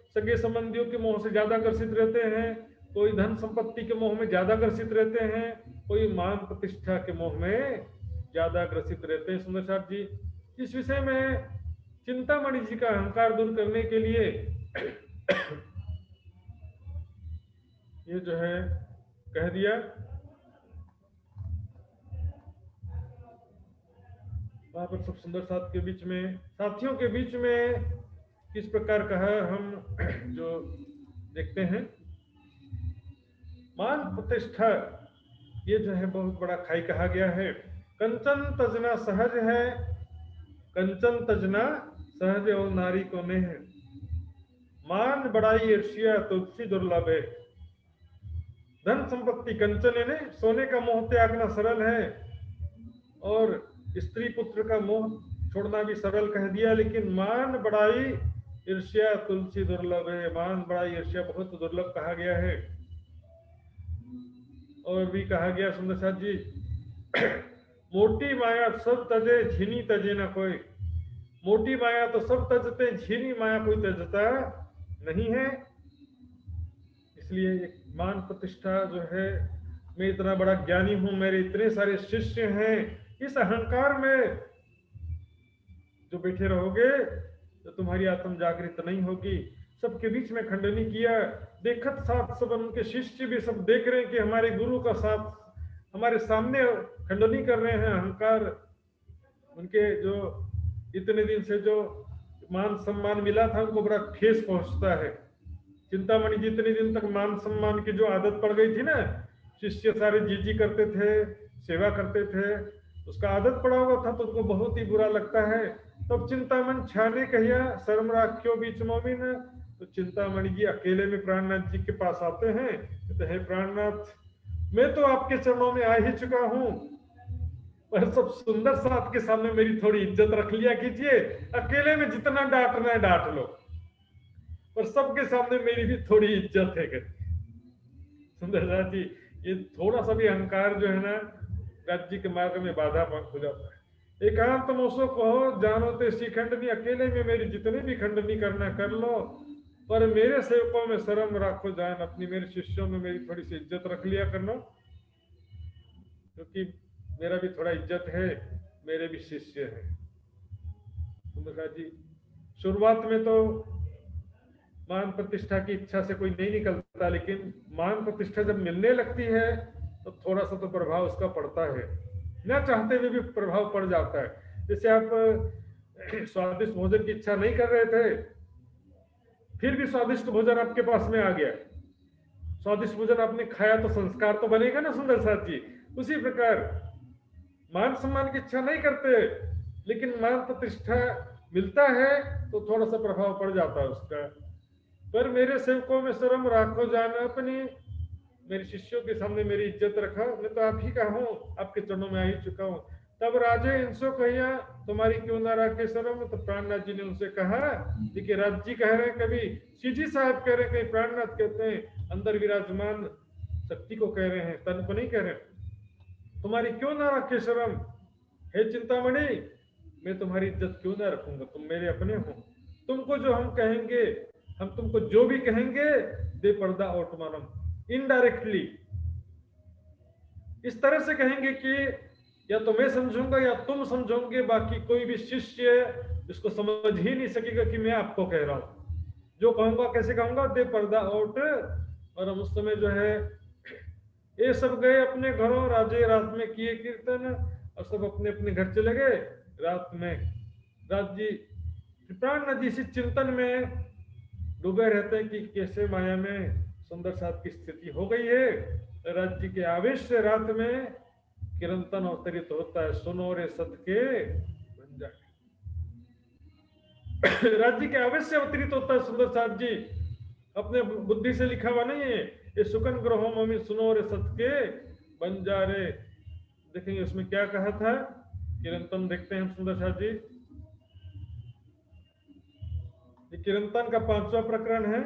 सगे संबंधियों के मोह से ज्यादा ग्रसित रहते हैं, कोई धन संपत्ति के मोह में ज्यादा ग्रसित रहते हैं, कोई मान प्रतिष्ठा के मोह में ज्यादा ग्रसित रहते हैं। सुंदर साथ जी इस विषय में चिंतामणि जी का अहंकार दूर करने के लिए ये जो है कह दिया। वहां पर सब सुंदर साथ के बीच में, साथियों के बीच में किस प्रकार का है हम जो देखते हैं। मान प्रतिष्ठा ये जो है बहुत बड़ा खाई कहा गया है। कंचन तजना सहज है, कंचन तजना सहज और नारी को नेह। मान बड़ाई ईर्ष्या तुलसी दुर्लभ है। धन संपत्ति कंचन है, सोने का मोह त्यागना सरल है और स्त्री पुत्र का मोह छोड़ना भी सरल कह दिया, लेकिन मान बड़ाई ईर्ष्या तुलसी दुर्लभ है। मान बड़ाई ईर्ष्या बहुत दुर्लभ कहा गया है। और भी कहा गया सुंदर साथ जी मोटी माया सब तजे झीनी तजे न कोई। मोटी माया तो सब तजते, झीनी माया कोई तजता नहीं है। इसलिए एक मान प्रतिष्ठा जो है मैं इतना बड़ा ज्ञानी हूं, मेरे इतने सारे शिष्य हैं, इस अहंकार में जो बैठे रहोगे तो तुम्हारी आत्म जागृत नहीं होगी। सबके बीच में खंडनी किया, देखत साथ सब उनके शिष्य भी सब देख रहे हैं कि हमारे गुरु का साथ हमारे सामने खंडनी कर रहे हैं। अहंकार उनके जो इतने दिन से जो मान सम्मान मिला था उनको बड़ा ठेस पहुंचता है। चिंतामणि जी इतने दिन तक मान सम्मान की जो आदत पड़ गई थी ना, शिष्य सारे जी करते थे, सेवा करते थे, उसका आदत पड़ा हुआ था तो उनको बहुत ही बुरा लगता है। तब चिंतामणि छाने कहिया शर्म राख्यो बीच मोमिन, तो चिंतामणि जी अकेले में प्राणनाथ जी के पास आते हैं, कहते हैं प्राणनाथ मैं तो आपके चरणों में आ ही चुका हूं, पर सब सुंदर साथ के सामने मेरी थोड़ी इज्जत रख लिया कीजिए। अकेले में जितना डांटना है डांट लो, पर सबके सामने मेरी भी थोड़ी इज्जत है। सुंदरदास जी ये थोड़ा सा भी अहंकार जो है ना राज्य के मार्ग में बाधा हो जाता है। एकांत मोसो कहो जानो ते श्रीखंडनी, अकेले में मेरी जितनी भी खंडनी करना कर लो, पर मेरे सेवकों में शर्म रखो जान अपनी, मेरे शिष्यों में मेरी थोड़ी सी इज्जत रख लिया करना, क्योंकि मेरा भी थोड़ा इज्जत है, मेरे भी शिष्य हैं। सुंदरदास जी शुरुआत में तो मान प्रतिष्ठा की इच्छा से कोई नहीं निकलता, लेकिन मान प्रतिष्ठा जब मिलने लगती है तो थोड़ा सा तो प्रभाव उसका पड़ता है, न चाहते हुए भी प्रभाव पड़ जाता है। जैसे आप स्वादिष्ट भोजन की इच्छा नहीं कर रहे थे, फिर भी स्वादिष्ट भोजन आपके पास में आ गया, स्वादिष्ट भोजन आपने खाया तो संस्कार तो बनेगा ना सुंदर साथ जी। उसी प्रकार मान सम्मान की इच्छा नहीं करते, लेकिन मान प्रतिष्ठा मिलता है तो थोड़ा सा प्रभाव पड़ जाता है उसका। पर मेरे सेवकों में शर्म राखो जाना अपनी, मेरे शिष्यों के सामने मेरी इज्जत रखा, मैं तो आप ही का हूँ, आपके चरणों में आ ही चुका हूँ। तब राजे इनसे कहिया तुम्हारी क्यों ना राखे शर्म, तो प्राणनाथ जी ने उनसे कहा, देखिए राज जी कह रहे हैं, कभी सीजी साहब कह रहे हैं, कहीं प्राणनाथ कहते हैं, अंदर विराजमान शक्ति को कह रहे हैं, तन को नहीं कह रहे, तुम्हारी क्यों ना रखे शर्म, हे चिंतामणि मैं तुम्हारी इज्जत क्यों ना रखूंगा, तुम मेरे अपने हो, तुमको जो हम कहेंगे, हम तुमको जो भी कहेंगे दे पर्दा ऑटोमानम, इनडायरेक्टली इस तरह से कहेंगे कि या तो मैं समझूंगा या तुम समझोगे, बाकी कोई भी शिष्य इसको समझ ही नहीं सकेगा कि मैं आपको कह रहा हूं, जो कहूंगा कैसे कहूंगा, दे पर्दा आउट। और हम उस समय जो है ये सब गए अपने घरों, राजे रात में किए कीर्तन और सब अपने अपने घर चले गए। रात में राज जी प्राणनाथ जी इसी चिंतन में डूबे रहते हैं कि कैसे माया में सुंदर साथ की स्थिति हो गई है। राज जी के आवेश से रात में किरंतन अवतरित होता है, सुनो रे सत के बन जाए। राज जी के आवेश से अवतरित होता है सुंदर साथ जी, अपने बुद्धि से लिखा हुआ नहीं है, ये सुकन ग्रहो मम्मी सुनो रे सत के बन जा रे। देखेंगे उसमें क्या कहा था, किरंतन देखते हैं सुंदर साथ जी। किरंतन का 5वां प्रकरण है,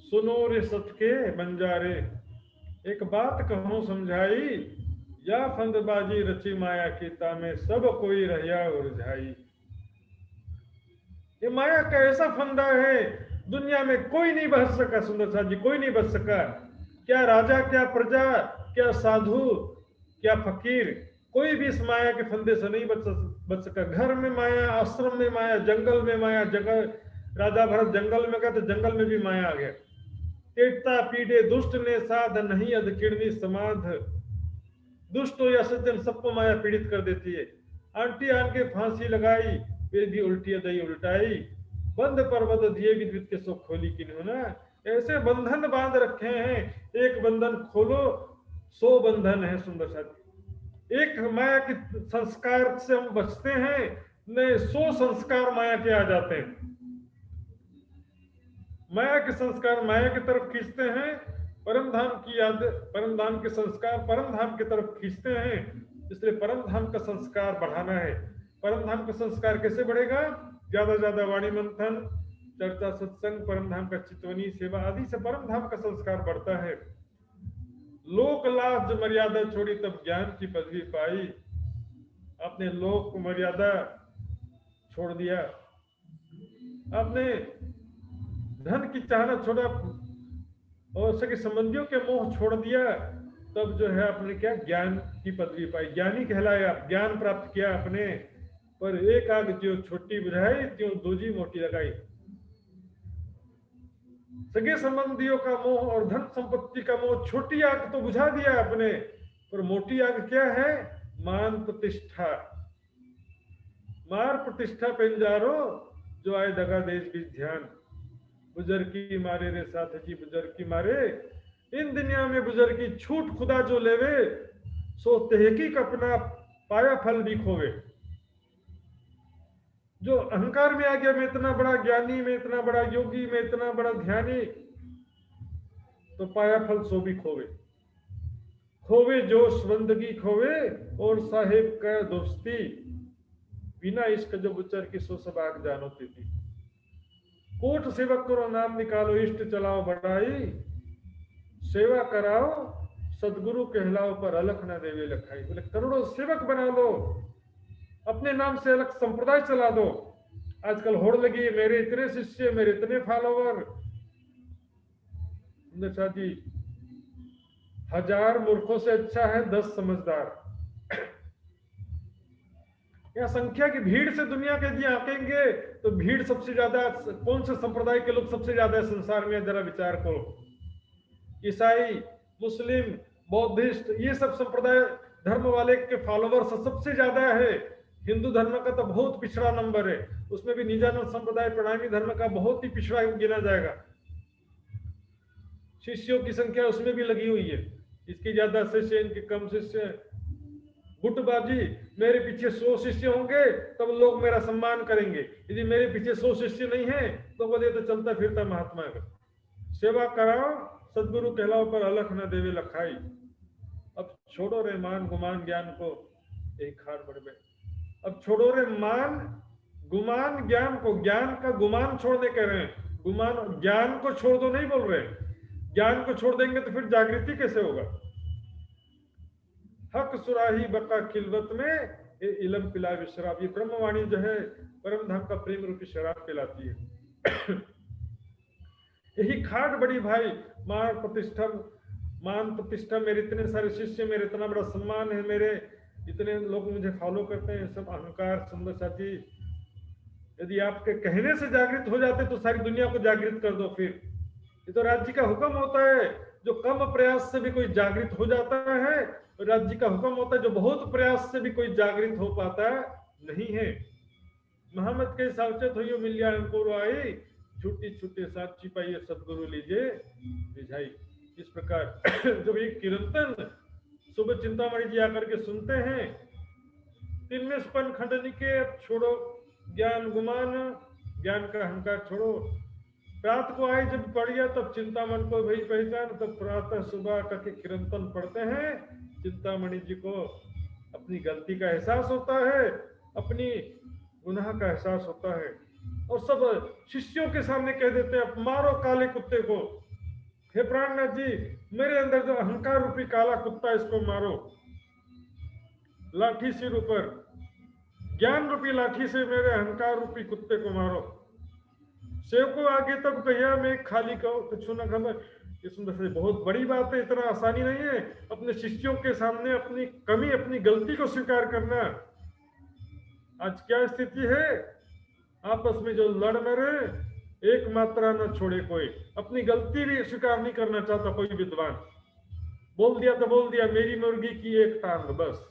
सुनो रे सत के बंजारे, एक बात कहूं समझाई, या फंदबाजी रची माया की तामे सब कोई रहया उलझाई। ये माया का ऐसा फंदा है, दुनिया में कोई नहीं बच सका सुंदर साथ जी, कोई नहीं बच सका, क्या राजा क्या प्रजा क्या साधु क्या फकीर, कोई भी इस माया के फंदे से नहीं बच सका। घर में माया, आश्रम में माया, जंगल में माया, जगह राजा भरत जंगल में गया तो जंगल में भी माया आ गया। तेटता पीड़े दुष्ट ने साध नहीं अध किड़नी समाध, दुष्ट हो या सज्जन सबको माया पीड़ित कर देती है। आंटी आन के फांसी लगाई, वे भी उल्टी दई उल्टाई, बंद पर्वत दिए विद्युत के सो खोली किन्हों ना। ऐसे बंधन बांध रखे हैं, एक बंधन खोलो 100 बंधन है सुंदर साथी। एक माया के संस्कार से हम बचते हैं, नहीं 100 संस्कार माया के आ जाते हैं। माया के संस्कार माया की तरफ खींचते हैं, परम धाम की याद, परम धाम के संस्कार परम धाम की तरफ खींचते हैं। इसलिए परम धाम का संस्कार बढ़ाना है। परम धाम का संस्कार कैसे बढ़ेगा, ज्यादा ज्यादा वाणी मंथन, चर्चा, सत्संग, परम धाम का चितवनी सेवा आदि से परम धाम का संस्कार बढ़ता है। लोक लाज मर्यादा छोड़ी तब ज्ञान की पदवी पाई, आपने लोक मर्यादा छोड़ दिया, आपने धन की चाहना छोड़ा, और सके संबंधियों के मोह छोड़ दिया, तब जो है आपने क्या ज्ञान की पदवी पाई, ज्ञानी कहलाया, ज्ञान प्राप्त किया आपने। पर एक आग जो छोटी बुझाई त्यों दूजी मोटी लगाई। सगे संबंधियों का मोह और धन संपत्ति का मोह, छोटी आग तो बुझा दिया आपने, पर मोटी आग क्या है? मान प्रतिष्ठा। मार प्रतिष्ठा पेंजारो, जो आए दगा देश भी ध्यान। बुजुर्ग की मारे रे साथ जी, बुजुर्ग की मारे, इन दुनिया में बुजुर्ग की छूट खुदा जो लेवे, सो तहकीक अपना पाया फल भी खोवे। जो अहंकार में आ गया, मैं इतना बड़ा ज्ञानी, मैं इतना बड़ा योगी, मैं इतना बड़ा ध्यानी, तो पाया फल सो भी खोवे। खोवे जोश बंदगी खोवे, और साहेब का दोस्ती, बिना इश्क जो बुचर की सो सब आग जानो थी। कोट सेवक करो नाम निकालो, इष्ट चलाओ बढ़ाई, सेवा कराओ सदगुरु कहलाओ, पर अलख न देवे लखाई। बोले करोड़ों सेवक बना लो, अपने नाम से अलग संप्रदाय चला दो। आजकल होड़ लगी, मेरे इतने शिष्य, मेरे इतने फॉलोवर। जी, 1000 मूर्खों से अच्छा है 10 समझदार। या संख्या की भीड़ से दुनिया के यदि आंकेंगे, तो भीड़ सबसे ज्यादा कौन से संप्रदाय के लोग सबसे ज्यादा है संसार में? जरा विचार करो। ईसाई, मुस्लिम, बौद्धिस्ट, ये सब संप्रदाय धर्म वाले के फॉलोवर्स सबसे ज्यादा है। हिंदू धर्म का तो बहुत पिछड़ा नंबर है, उसमें भी निजानंद संप्रदाय प्रणामी धर्म का बहुत ही पिछड़ा गिना जाएगा। शिष्यों की संख्या उसमें भी लगी हुई है, इसकी ज्यादा शिष्य, इनके कम शिष्य। गुटबाजी, मेरे पीछे 100 शिष्य होंगे तब लोग मेरा सम्मान करेंगे, यदि मेरे पीछे 100 शिष्य नहीं है तो बोले तो चलता फिरता महात्मा है। सेवा कराओ सदगुरु कहलाओ, पर अलख न देवे लखाई। अब छोड़ो रे मान गुमान ज्ञान को, एक खार बढ़ गए। अब छोड़ो रे मान गुमान ज्ञान को, ज्ञान का गुमान छोड़ने कह रहे हैं। गुमान, ज्ञान को छोड़ दो नहीं बोल रहे। ज्ञान को छोड़ देंगे तो फिर जागृति कैसे होगा? हक सुराही बका खिलवत में, ये इलम पिलाए शराब। ये ब्रह्मवाणी जो है परम धाम का प्रेम रूपी शराब पिलाती है। यही खाट बड़ी भाई, मान प्रतिष्ठा, मेरे इतने सारे शिष्य, मेरे इतना बड़ा सम्मान है, मेरे इतने लोग मुझे फॉलो करते हैं, सब अहंकार सुंदर साथी। यदि आपके कहने से जागृत हो जाते तो सारी दुनिया को जागृत कर दो। फिर ये तो राज्य का हुक्म होता है, जो कम प्रयास से भी कोई जागृत हो जाता है, राज्य का हुक्म होता है जो बहुत प्रयास से भी कोई जागृत हो पाता नहीं है। मोहम्मद के सावचेत हो मिल जाए अंकुर आई, छुट्टी छुट्टी साथ छिपाइए सदगुरु लीजिए रिझाई। इस प्रकार जब ये कीर्तन सुबह चिंतामणि जी आकर के सुनते हैं, तीन में स्पन खंडनी के, छोड़ो ज्ञान गुमान, ज्ञान का अहंकार छोड़ो। रात को आए जब पढ़िया तब चिंतामण को भाई पहचान, तब प्रातः सुबह करके कीर्तन पढ़ते हैं। चिंतामणि जी को अपनी गलती का एहसास होता है, अपनी गुनाह का एहसास होता है, और सब शिष्यों के सामने कह देते हैं, मारो काले कुत्ते को। हे प्राणनाथ जी, मेरे अंदर जो अहंकार रूपी काला कुत्ता, इसको मारो लाठी सिर ऊपर, ज्ञान रूपी लाठी से मेरे अहंकार रूपी कुत्ते को मारो। सेव को आगे तब कहिया मैं खाली कहो कुछ न खबर। ये सुंदर से बहुत बड़ी बात है, इतना आसानी नहीं है अपने शिष्यों के सामने अपनी कमी, अपनी गलती को स्वीकार करना। आज क्या स्थिति है, आपस में जो लड़ मरे, एक मात्रा न छोड़े कोई। अपनी गलती भी स्वीकार नहीं करना चाहता कोई विद्वान। बोल दिया तो बोल दिया, मेरी मुर्गी की एक टांग बस।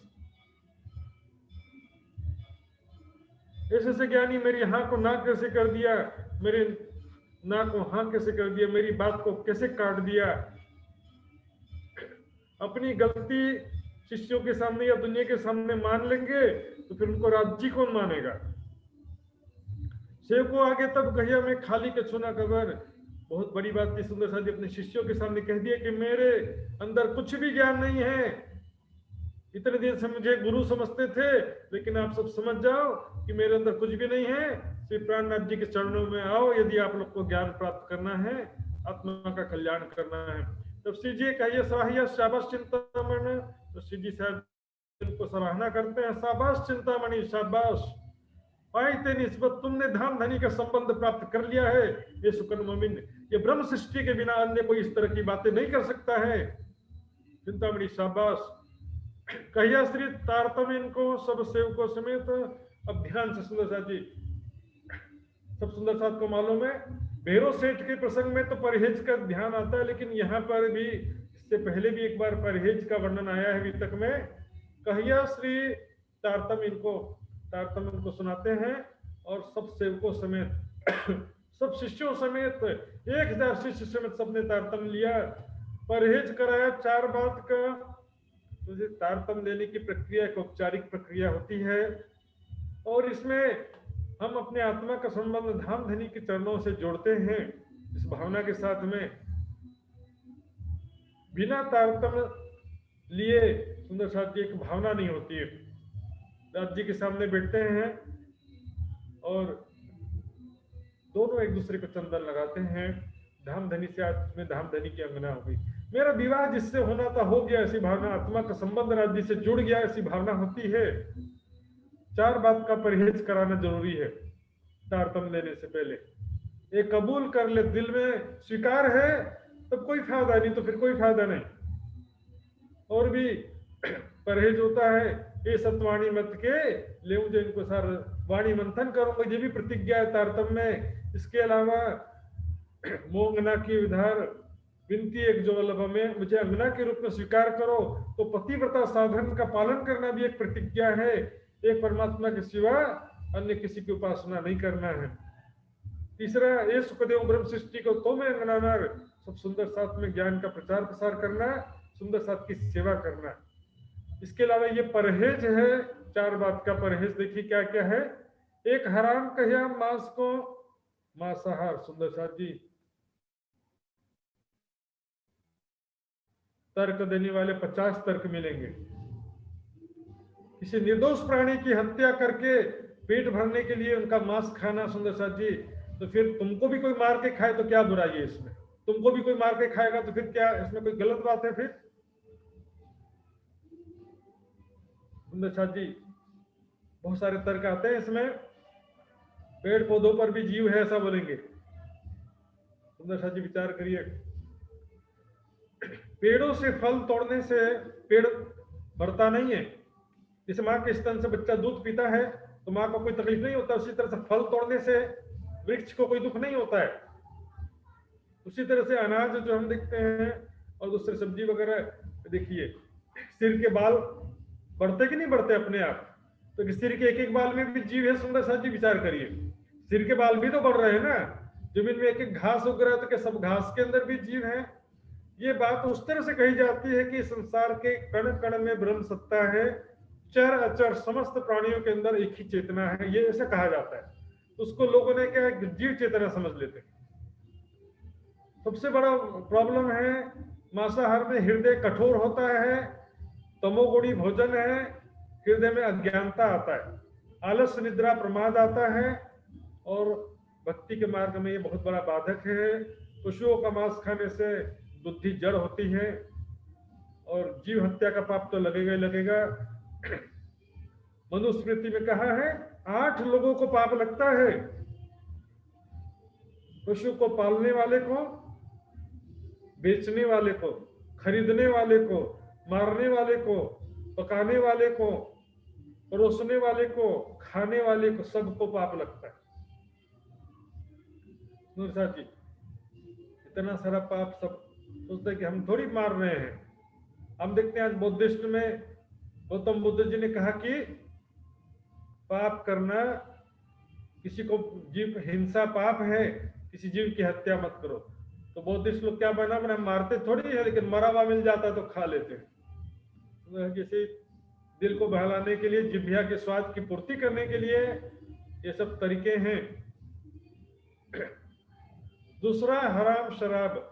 ऐसे ज्ञानी मेरी हाँ को ना कैसे कर दिया, मेरे ना को हाँ कैसे कर दिया, मेरी बात को कैसे काट दिया। अपनी गलती शिष्यों के सामने या दुनिया के सामने मान लेंगे तो फिर उनको राज्य कौन मानेगा। सेव को आगे तब कहिया मैं खाली के छूना खबर। बहुत बड़ी बात थी, सुंदर साथी अपने शिष्यों के सामने कह दिया कि मेरे अंदर कुछ भी ज्ञान नहीं है। इतने दिन से मुझे गुरु समझते थे, लेकिन आप सब समझ जाओ कि मेरे अंदर कुछ भी नहीं है। श्री प्राणनाथ जी के चरणों में आओ, यदि आप लोग को ज्ञान प्राप्त करना है, आत्मा का कल्याण करना है। तब श्री जी कहिए सराहिया शाबाश चिंतामणि। तो श्री जी साहब इनको सराहना करते हैं, शाबाश चिंतामणि शाबाश, पाई ते निस्बत तुमने धाम धनी का संबंध प्राप्त कर लिया है। ये सुकन मोमिन ये ब्रह्म सृष्टि के बिना अन्य कोई इस तरह की बातें नहीं कर सकता है। चिंतामणि शाबाश। कहिया श्री तारतम्य इनको सब सेवकों समेत। अब ध्यान से सुंदर साथ जी, सब सुंदर साथ को मालूम है भैरव सेठ के प्रसंग में तो परहेज का ध्यान आता है, लेकिन यहाँ पर भी इससे पहले भी एक बार परहेज का वर्णन आया है वितक में। कहिया श्री तारतम्य इनको सुनाते हैं और सब सेवकों समेत सब शिष्यों समेत 1000 शिष्य समेत सबने तारतम्य लिया, परहेज कराया 4 बात का। तुझे तारतम्य लेने की प्रक्रिया एक औपचारिक प्रक्रिया होती है और इसमें हम अपने आत्मा का संबंध धाम धनी के चरणों से जोड़ते हैं इस भावना के साथ में। बिना तारतम्य लिए सुंदर साथ जी एक भावना नहीं होती है। दास जी के सामने बैठते हैं और दोनों एक दूसरे को चंदन लगाते हैं। धाम धनी से आज में धाम धनी की अंगना हो गई, मेरा विवाह जिससे होना था हो गया, ऐसी भावना, आत्मा का संबंध राज्य से जुड़ गया, ऐसी भावना होती है। 4 बात का परहेज कराना जरूरी है तारतम्य लेने से पहले। एक कबूल कर ले, दिल में स्वीकार है तब कोई फायदा नहीं, तो फिर कोई फायदा नहीं। और भी परहेज होता है, ये सतवाणी मत के ले मुझे इनको सार वाणी मंथन करूंगा, ये भी प्रतिज्ञा है तारतम्य में। इसके अलावा मोंगना की उधार विनती एक जो वल्लभ में मुझे अंगना के रूप में स्वीकार करो, तो पतिव्रता साधन का पालन करना भी एक प्रतिज्ञा है। एक परमात्मा के सिवा अन्य किसी की उपासना नहीं करना है। तीसरा, ये सुखदेव ब्रह्म सृष्टि को तो मैं अंगना, सब सुंदर साथ में ज्ञान का प्रचार प्रसार करना, सुंदर साथ की सेवा करना। इसके अलावा ये परहेज है, 4 बात का परहेज देखिए क्या क्या है। एक, हराम कहिया मांस को मांसाहार। सुंदर साथ जी तर्क देने वाले 50 तर्क मिलेंगे। किसी निर्दोष प्राणी की हत्या करके पेट भरने के लिए उनका मांस खाना, सुंदर साथ जी, तो फिर तुमको भी कोई मार के खाए तो क्या बुराई है इसमें? तुमको भी कोई मार के खाएगा तो फिर क्या इसमें कोई गलत बात है? फिर सुंदर साथ जी बहुत सारे तर्क आते हैं इसमें। पेड़ पौधों पर भी जीव है ऐसा बोलेंगे। सुंदर साथ जी विचार करिए, पेड़ों से फल तोड़ने से पेड़ बढ़ता नहीं है। जैसे माँ के स्तन से बच्चा दूध पीता है तो माँ को कोई तकलीफ नहीं होता, उसी तरह से फल तोड़ने से वृक्ष को कोई दुख नहीं होता है। उसी तरह से अनाज जो हम देखते हैं और दूसरे सब्जी वगैरह देखिए, सिर के बाल बढ़ते कि नहीं बढ़ते अपने आप? तो सिर के एक एक बाल में भी जीव है। सुंदर साथ जी विचार करिए, सिर के बाल भी तो बढ़ रहे हैं ना। जमीन में एक एक घास उग रहा है तो क्या सब घास के अंदर भी जीव है? ये बात उस तरह से कही जाती है कि संसार के कण कण में ब्रह्म सत्ता है, चर अचर समस्त प्राणियों के अंदर एक ही चेतना है, ये ऐसा कहा जाता है। उसको लोगों ने क्या जीव चेतना समझ लेते हैं। सबसे बड़ा प्रॉब्लम है मांसाहार में, हृदय कठोर होता है, तमोगुणी भोजन है, हृदय में अज्ञानता आता है, आलस निद्रा प्रमाद आता है, और भक्ति के मार्ग में ये बहुत बड़ा बाधक है। पशुओं का मांस खाने से बुद्धि जड़ होती है और जीव हत्या का पाप तो लगेगा ही लगेगा। मनुस्मृति में कहा है 8 लोगों को पाप लगता है, पशु को पालने वाले को, बेचने वाले को, खरीदने वाले को, मारने वाले को, पकाने वाले को, परोसने वाले को, खाने वाले को, सबको पाप लगता है। नूरसा जी इतना सारा पाप, सब सोचते हैं कि हम थोड़ी मार रहे हैं। हम देखते हैं आज बौद्धिस्ट में गौतम बुद्ध जी ने कहा कि पाप करना, किसी को जीव हिंसा पाप है, किसी जीव की हत्या मत करो। तो बौद्धिस्ट लोग क्या बना मारते थोड़ी है, लेकिन मरा हुआ मिल जाता है तो खा लेते हैं। जैसे दिल को बहलाने के लिए, जिह्वा के स्वाद की पूर्ति करने के लिए ये सब तरीके हैं। दूसरा, हराम शराब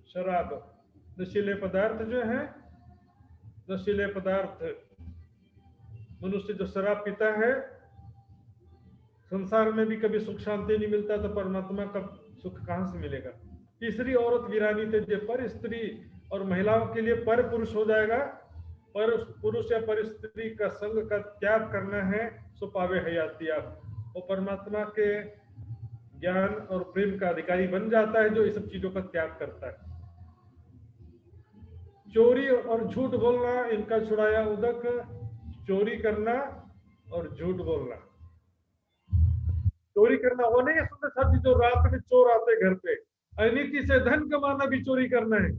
शराब नशीले पदार्थ जो है, नशीले पदार्थ, मनुष्य जो शराब पीता है, संसार में भी कभी सुख शांति नहीं मिलता तो परमात्मा का सुख कहां से मिलेगा? तीसरी, औरत वीरानी तेजे पर स्त्री, और महिलाओं के लिए पर पुरुष हो जाएगा। पर पुरुष या पर स्त्री का संग का त्याग करना है, सो पावे हयाती आप। वो परमात्मा के ज्ञान और प्रेम का अधिकारी बन जाता है, जो ये सब चीजों का त्याग करता है। चोरी और झूठ बोलना इनका छुड़ाया उदक, चोरी करना और झूठ बोलना। चोरी करना वो नहीं है सुंदर साथी जो रात में चोर आते घर पे, अनिति से धन कमाना भी चोरी करना है,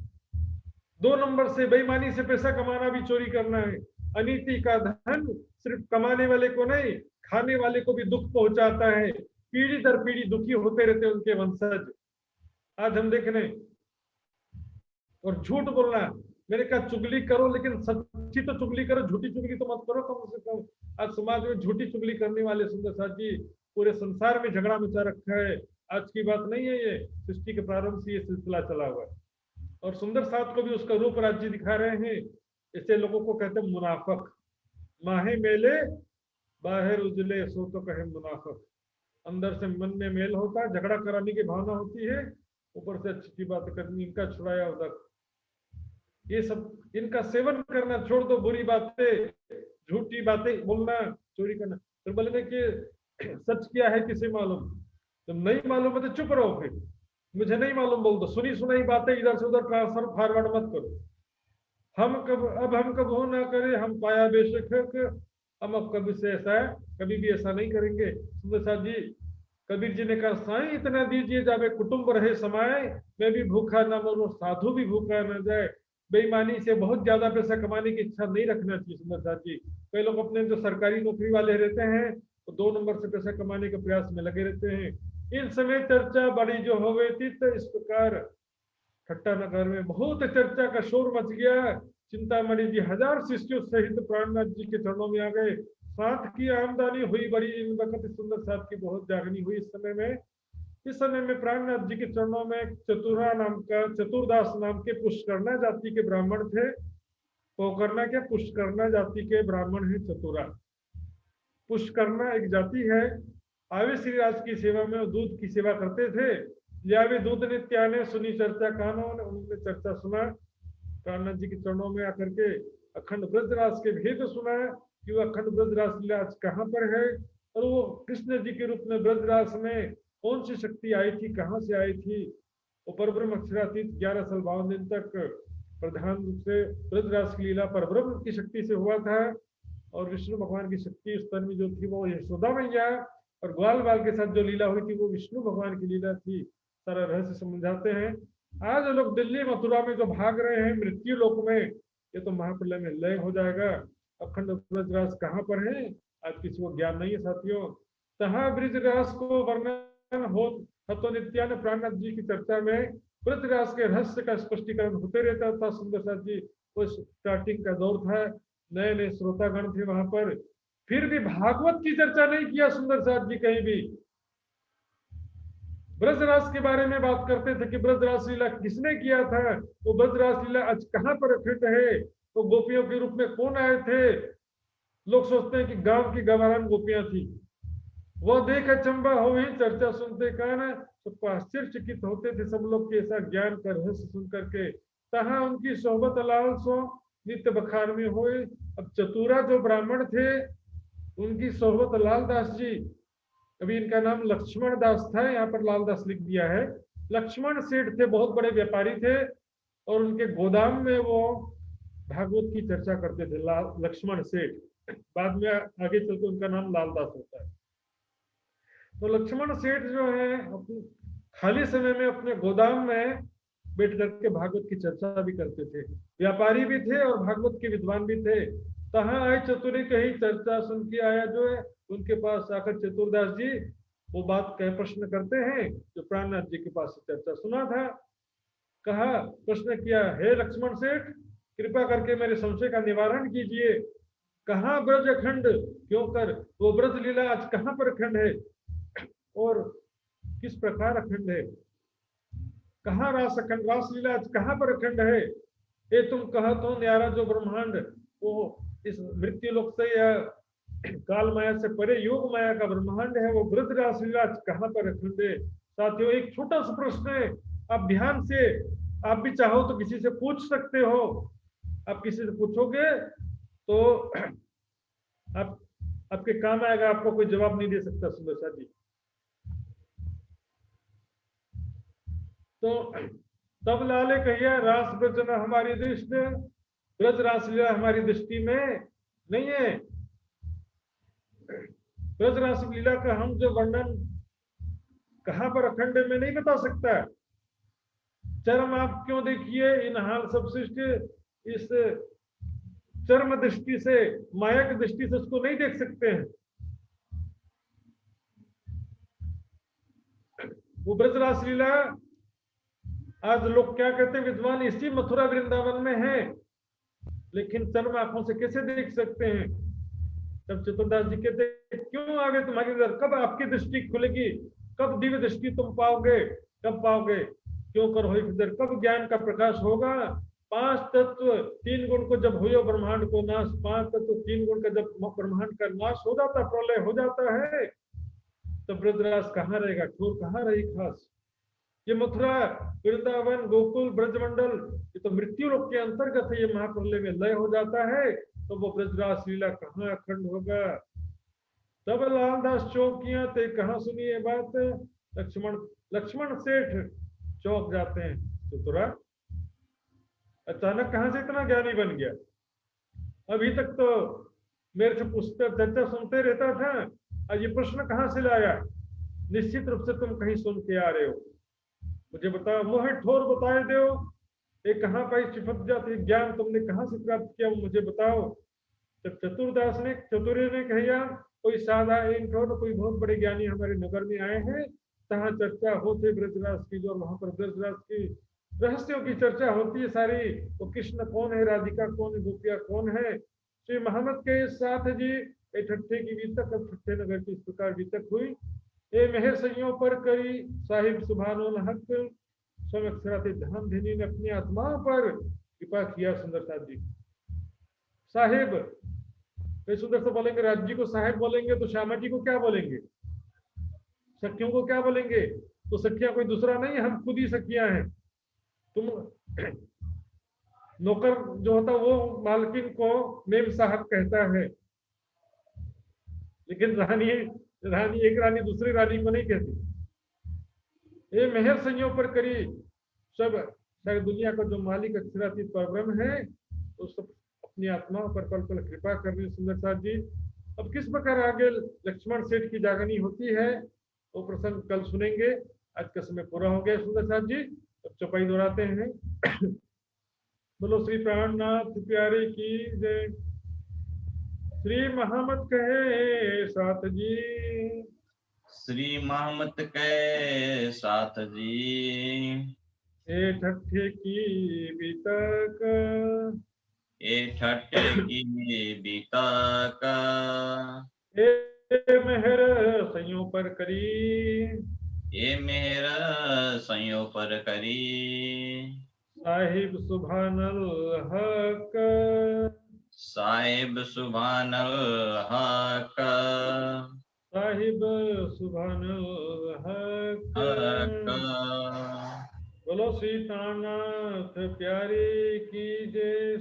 2 नंबर से बेईमानी से पैसा कमाना भी चोरी करना है। अनीति का धन सिर्फ कमाने वाले को नहीं, खाने वाले को भी दुख पहुंचाता है, पीढ़ी दर पीढ़ी दुखी होते रहते उनके वंशज। आज हम देख रहे हैं। और झूठ बोलना, मैंने कहा चुगली करो लेकिन सच्ची तो चुगली करो, झूठी चुगली तो मत करो कम से कम। आज समाज में झूठी चुगली करने वाले सुंदर साथ जी पूरे संसार में झगड़ा मचा रखा है। आज की बात नहीं है, ये सृष्टि के प्रारंभ से ये सिलसिला चला हुआ है। और सुंदर साथ को भी उसका रूप राज्य दिखा रहे हैं। ऐसे लोगों को कहते हैं मुनाफक। माहे मेले बाहर उजले सो तो कहे मुनाफक। अंदर से मन में मेल होता है, झगड़ा कराने की भावना होती है, ऊपर से अच्छी बात करनी। इनका छुड़ाया उधर, ये सब इनका सेवन करना छोड़ दो, बुरी बातें झूठी बातें बोलना, चोरी करना। फिर बोलेंगे कि सच क्या है किसे मालूम, तो नहीं मालूम है तो चुप रहो, फिर मुझे नहीं मालूम बोल दो। सुनी सुनाई बातें इधर से उधर ट्रांसफर फॉरवर्ड मत करो। हम कब हो ना करे, हम पाया बेशक, हम अब कभी से ऐसा है कभी भी ऐसा नहीं करेंगे। सुंदर साथ जी, कबीर जी ने कहा साईं इतना दीजिए जावे कुटुंब रहे समाये, मैं भी भूखा ना मरूं साधु भी भूखा न जाए। बेईमानी से बहुत ज्यादा पैसा कमाने की इच्छा नहीं रखना चाहिए सुंदर साथ जी। कई लोग अपने जो सरकारी नौकरी वाले रहते हैं तो 2 नंबर से पैसा कमाने के प्रयास में लगे रहते हैं। इन समय चर्चा बड़ी जो होवे थी, तो इस प्रकार ठट्टा नगर में बहुत चर्चा का शोर मच गया। चिंतामणि जी 1000 शिष्यों सहित प्राणनाथ जी के चरणों में आ गए। साथ की आमदनी हुई बड़ी, इन वक्त सुंदर साथ की बहुत जागनी हुई। इस समय में प्राणनाथ जी के चरणों में चतुरा नाम का चतुरदास नाम के पुष्करना जाति के ब्राह्मण थे। पोकरना के पुष्करना जाति के ब्राह्मण है चतुरा। पुष्करना एक जाति है। आवे श्री राज की सेवा में दूध की सेवा करते थे। यावे दूध नित्याने सुनी चर्चा कानों, उन्होंने चर्चा सुना। प्राणनाथ जी के चरणों में आकर के अखंड ब्रजरास के भेद सुना कि वो अखंड ब्रजरास लीला आज कहाँ पर है, और वो कृष्ण जी के रूप में ब्रजरास में कौन सी शक्ति आई थी, कहाँ से आई थी। वो परब्रह्म अक्षरातीत 11 साल 52 दिन तक प्रधान रूप से ब्रजरास की लीला परब्रह्म की शक्ति से हुआ था। और विष्णु भगवान की शक्ति उस तन में जो थी वो यशोदा मैया, और ग्वाल बाल के साथ जो लीला हुई थी वो विष्णु भगवान की लीला थी। सारा रहस्य समझाते हैं। आज लोग दिल्ली मथुरा में जो भाग रहे हैं मृत्यु लोक में, ये तो महाप्रलय में लय हो जाएगा। अखंड ब्रजरास कहाँ पर है आज किसी को ज्ञान नहीं है साथियों। तहाँ ब्रजरास को वर्णन हो तो नित्यान प्राणनाथ जी की चर्चा में ब्रजरास के रहस्य का स्पष्टीकरण होते रहता था। सुंदर साथ जी वो स्टार्टिंग का दौर था, नए नए श्रोतागण थे वहां पर, फिर भी भागवत की चर्चा नहीं किया सुंदर साथ जी कहीं भी। ब्रजरास के बारे में बात करते थे कि ब्रजरास लीला किसने किया था, वो ब्रजरास लीला आज कहाँ पर फिट है, तो गोपियों के रूप में कौन आए थे। लोग सोचते हैं कि गांव की गवारान गोपियां थी। वह देख चंबा हो ही चर्चा सुनते कान, सबको आश्चर्यचकित होते थे सब लोग के ऐसा ज्ञान का रहस्य सुन करके। तहाँ उनकी सोहबत लाल सो नित्य बखार में हुए। अब चतुरा जो ब्राह्मण थे उनकी सोहबत लाल दास जी, अभी इनका नाम लक्ष्मण दास था, यहाँ पर लाल दास लिख दिया है। लक्ष्मण सेठ थे, बहुत बड़े व्यापारी थे, और उनके गोदाम में वो भागवत की चर्चा करते थे। लक्ष्मण सेठ, बाद में आगे चलकर उनका नाम लालदास होता है। तो लक्ष्मण सेठ जो है अपने खाली समय में अपने गोदाम में बैठ करके भागवत की चर्चा भी करते थे। व्यापारी भी थे और भागवत के विद्वान भी थे। तहाँ आए चतुरी कही चर्चा सुन के आया जो है, उनके पास आकर चतुरदास जी वो बात कह प्रश्न करते हैं जो प्राणनाथ जी के पास चर्चा सुना था। कहा, प्रश्न किया, हे लक्ष्मण सेठ कृपा करके मेरे संशय का निवारण कीजिए। कहाँ ब्रज अखंड क्यों कर, वो ब्रज लीला आज कहाँ पर अखंड है और किस प्रकार अखंड है। कहाँ रास अखंड, रास लीला आज कहाँ पर अखंड है। ये तुम कहत हो न्यारा जो ब्रह्मांड वो इस मृत्यु लोक से या काल माया से परे योग माया का ब्रह्मांड है, वो ब्रज रास लीला आज कहाँ पर अखंड है। साथियों एक छोटा सा प्रश्न है, आप ध्यान से, आप भी चाहो तो किसी से पूछ सकते हो। आप किसी से पूछोगे तो आप आपके काम आएगा, आपको कोई जवाब नहीं दे सकता सुंदर जी। तो तब लाले कहिए रास ब्रज न हमारी दृष्टि, ब्रज रासलीला हमारी दृष्टि में नहीं है। ब्रज रासलीला का हम जो वर्णन कहां पर अखंड में नहीं बता सकता। चरम आप क्यों देखिए इन हाल सब सृष्टि, इस चरम दृष्टि से, माया की दृष्टि से उसको नहीं देख सकते हैं। वो ब्रज रासलीला आज लोग क्या कहते हैं, विद्वान इसी मथुरा वृंदावन में है, लेकिन चरम आंखों से कैसे देख सकते हैं। तब चतुर्दास जी कहते क्यों आगे तुम्हारी नजर, कब आपकी दृष्टि खुलेगी, कब दिव्य दृष्टि तुम पाओगे, कब पाओगे, क्यों करो इधर, कब ज्ञान का प्रकाश होगा। पांच तत्व तीन गुण को जब हुए ब्रह्मांड को नाश, पांच तत्व तीन गुण का जब ब्रह्मांड का नाश हो जाता, प्रलय हो जाता है, तो ब्रजरास कहाँ रहेगा, ठोर कहाँ रही खास। ये मथुरा वृंदावन गोकुल ब्रजमंडल ये तो मृत्यु लोक के अंतर्गत है, ये महाप्रलय में लय हो जाता है, तो वो ब्रजरास लीला कहाँ अखंड होगा। तब लालदास चौकियां ते कहाँ सुनी ये बात, लक्ष्मण सेठ चौक जाते हैं, चतुरा अचानक कहां से इतना ज्ञानी बन गया। अभी तक तो मेरे से पुस्तक चर्चा सुनते रहता था, आज ये प्रश्न कहां से लाया। निश्चित रूप से तुम कहीं सुन के आ रहे हो, मुझे बताओ, मोहे ठोर बताए दो, ये कहाँ पाई चिपक जाती ज्ञान, तुमने कहां से प्राप्त किया, मुझे बताओ। तब चतुर्दास ने, चतुरे ने कहा, कोई सादा इन ठोर, कोई बहुत बड़े ज्ञानी हमारे नगर में आए हैं, तहाँ चर्चा होती ब्रजराज की, जो वहां पर ब्रजराज की रहस्यों की चर्चा होती है सारी, वो कृष्ण कौन है, राधिका कौन है, गोपिया कौन है। श्री मोहम्मद के साथ जी ए ठट्ठे की बीतक, अब ठट्ठे नगर की इस प्रकार बीतक हुई। ए मेहर सइयों पर करी साहिब सुभानुल हक, स्वयं अक्षराते ध्यान धनी ने अपनी आत्मा पर कृपा किया। सुंदरता जी साहिब, सुंदर से बोलेंगे, राज्य को साहिब बोलेंगे तो श्यामा जी को क्या बोलेंगे, सखियों को क्या बोलेंगे, तो सखियां कोई दूसरा नहीं, हम खुद ही सखियां हैं। तुम नौकर जो होता वो मालकिन को मेम साहब कहता है, लेकिन रानी एक रानी दूसरी रानी को नहीं कहती। ये मेहर संयोग पर करी सब, सारी दुनिया का जो मालिक अक्षरातीत परब्रह्म है, उस अपनी आत्मा पर पल पल कृपा कर रही सुंदरता जी। अब किस प्रकार आगे लक्ष्मण सेठ की जागनी होती है वो प्रसंग कल सुनेंगे। आज का समय पूरा हो गया सुंदरता जी, अब चौपाई दोहराते हैं। बोलो श्री प्राणनाथ प्यारे की जय। श्री मोहम्मद कहे साथ जी, श्री मोहम्मद कहे साथ जी, ए ठट्ठे की बीतक, ए ठट्ठे की बीतक, ए मेहर सइयों पर करी, ए मेहर सइयों पर करी, साहिब सुभानल हक, साहिब सुभानल हक, साहिब सुभानल हक। बोलो श्री प्राणनाथ प्यारे की जय,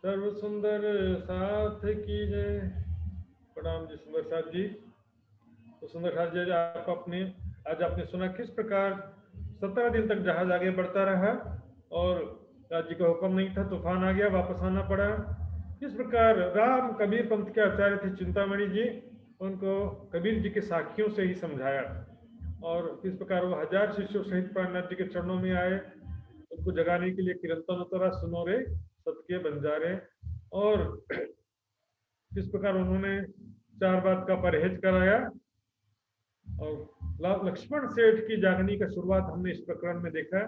सर्व सुंदर साथ की जय। प्रणाम जी सुंदर साथ जी। तो सुंदर साथ जी, आज आपने सुना किस प्रकार 17 दिन तक जहाज आगे बढ़ता रहा और राज्य का हुक्म नहीं था, तूफान आ गया, वापस आना पड़ा। किस प्रकार राम कबीर पंथ के आचार्य थे चिंतामणि जी, उनको कबीर जी के साखियों से ही समझाया, और किस प्रकार वो 1000 शिष्यों सहित प्राणनाथ जी के चरणों में आए, उनको जगाने के लिए कीर्तन उतरा, सुनो रे सत्य बंजारे, और किस प्रकार उन्होंने 4 बात का परहेज कराया। और लक्ष्मण सेठ की जागनी का शुरुआत हमने इस प्रकरण में देखा,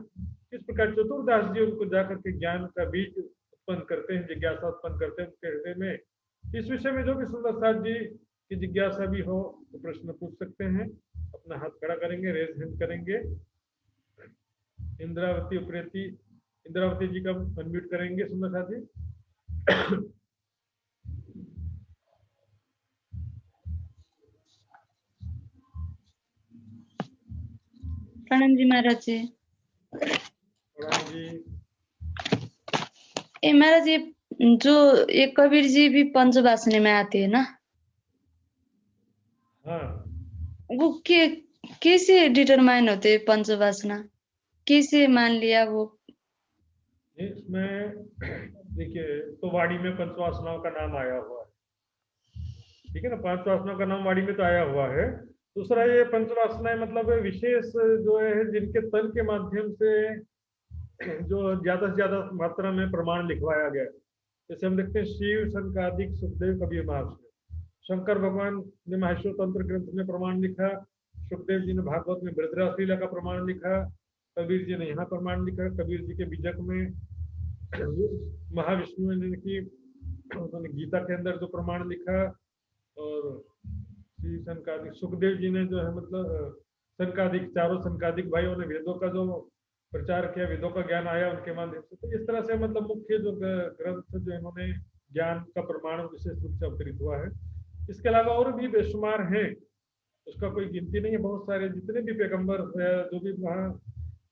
किस प्रकार चतुर्दास जी उनको जाकर के ज्ञान का बीज उत्पन्न करते हैं, जिज्ञासा उत्पन्न करते हैं उनके हृदय में। इस विषय में जो भी सुंदर साथ जी की जिज्ञासा भी हो तो प्रश्न पूछ सकते हैं, अपना हाथ खड़ा करेंगे, रेज हैंड करेंगे। इंद्रावती जी का अनम्यूट करेंगे सुंदर साथ जी। प्रणाम जी महाराज जी। प्रणाम जी। ए महाराज जी, जो ये कबीर जी भी पंचवासनी में आते हैं ना, हाँ, वो कैसे डिटरमाइन होते हैं पंचवासना? कैसे मान लिया वो? इसमें देखिए, तो वाणी में पंचवासनाओं का नाम आया हुआ है, ठीक है ना। पंचवासनाओं का नाम वाणी में तो आया हुआ है। दूसरा, ये पंचवासनाएं मतलब विशेष जो है, जिनके तन के माध्यम से जो ज्यादा से ज्यादा मात्रा में प्रमाण लिखवाया गया है। जैसे हम देखते हैं शिव सनकादिक सुखदेव कबीर महर्षि, शंकर भगवान ने माहेश्वर तंत्र ग्रंथ में प्रमाण लिखा, सुखदेव जी ने भागवत में वृद्रास लीला का प्रमाण लिखा, कबीर जी ने यहाँ प्रमाण लिखा, कबीर जी के बीजक में महाविष्णु ने की, उन्होंने गीता के अंदर जो प्रमाण लिखा, और श्री सनकादिक सुखदेव जी ने जो है मतलब सनकादिक, चारों सनकादिक भाइयों ने वेदों का जो प्रचार किया, वेदों का ज्ञान आया उनके माध्यम से। तो इस तरह से मतलब मुख्य जो ग्रंथ जो इन्होंने ज्ञान का प्रमाण विशेष रूप से अवतरित हुआ है। इसके अलावा और भी बेशुमार हैं, उसका कोई गिनती नहीं है। बहुत सारे जितने भी पैगंबर जो भी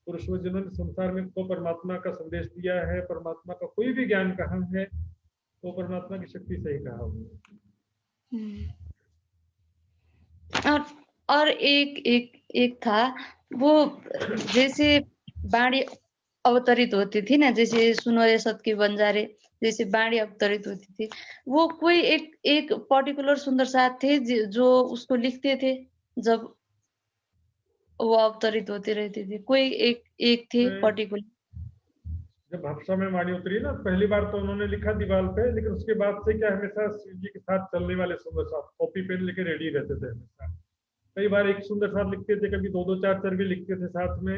पुरुष जिन्होंने संसार में तो परमात्मा का संदेश दिया है, परमात्मा का कोई भी ज्ञान कहाँ है, वो परमात्मा की शक्ति से ही कहा हुआ। और एक एक एक था वो, जैसे बाणी अवतरित होती थी ना, जैसे सुनो ये सत की बंजारे, जैसे बाणी अवतरित होती थी, वो कोई एक एक पर्टिकुलर सुंदर साथ थे जो उसको लिखते थे जब वो अवतरित होती रहती थी, कोई एक एक थे पर्टिकुलर। जब भाषा में वाणी उतरी ना पहली बार, तो उन्होंने लिखा दीवार पे, लेकिन उसके बाद से क्या, हमेशा शिव जी के साथ चलने वाले सुंदर साथ कॉपी पेन लेके रेडी रहते थे हमेशा। कई बार एक सुंदर साथ लिखते थे, कभी दो दो चार चार भी लिखते थे साथ में।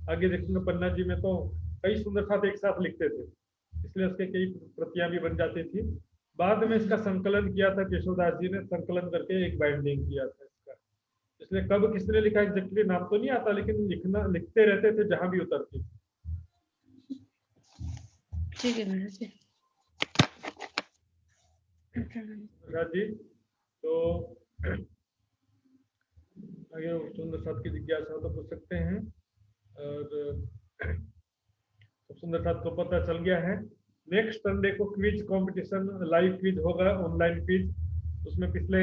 आगे देखेंगे पन्ना जी में तो कई सुंदर साथ एक साथ लिखते थे, इसलिए उसके कई प्रतियां भी बन जाती थी। बाद में इसका संकलन किया था केशवदास जी ने, संकलन करके एक बाइंडिंग किया था इसका। इसलिए कब किसने लिखा एग्जैक्टली नाम तो नहीं आता, लेकिन लिखते रहते थे जहां भी उतरती। ठीक है महाराज जी। जी, तो आगे सुंदर साथ की जिज्ञासा तो पूछ सकते हैं। और सुंदर साथ को पता चल गया है। नेक्स्ट संडे को क्विज कंपटीशन, लाइव क्विज होगा, ऑनलाइन क्विज। उसमें पिछले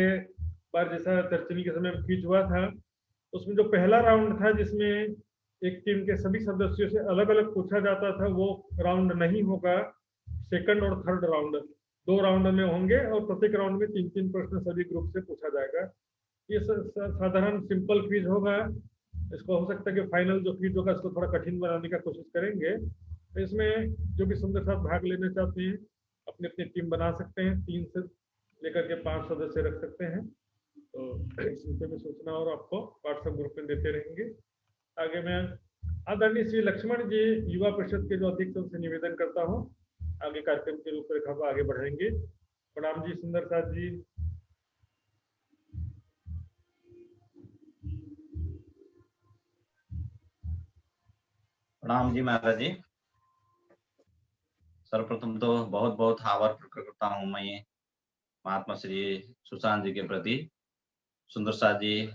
बार जैसा तर्जनी के समय क्विज हुआ था, उसमें जो पहला राउंड था जिसमें एक टीम के सभी सदस्यों से अलग अलग पूछा जाता था, वो राउंड नहीं होगा। सेकंड और थर्ड राउंड, दो राउंड में होंगे, और प्रत्येक राउंड में 3-3 प्रश्न सभी ग्रुप से पूछा जाएगा। ये साधारण सिंपल क्विज होगा। इसको हो सकता है कि फाइनल जो क्विज होगा इसको थोड़ा कठिन बनाने का कोशिश करेंगे। तो इसमें जो भी सुंदर साथ भाग लेना चाहते हैं अपनी अपनी टीम बना सकते हैं, 3 से लेकर के 5 सदस्य रख सकते हैं। तो इस विषय में सूचना और आपको व्हाट्सएप ग्रुप में देते रहेंगे। आगे मैं आदरणीय श्री लक्ष्मण जी युवा परिषद के जो अध्यक्ष उनसे निवेदन करता हूँ, आगे कार्यक्रम की रूपरेखा को आगे बढ़ाएंगे। प्रणाम जी सुंदर साथ जी। प्रणाम जी महाराज जी। सर्वप्रथम तो बहुत बहुत आभार प्रकट करता हूँ मैं महात्मा श्री सुशांत जी के प्रति। सुंदर साथ जी,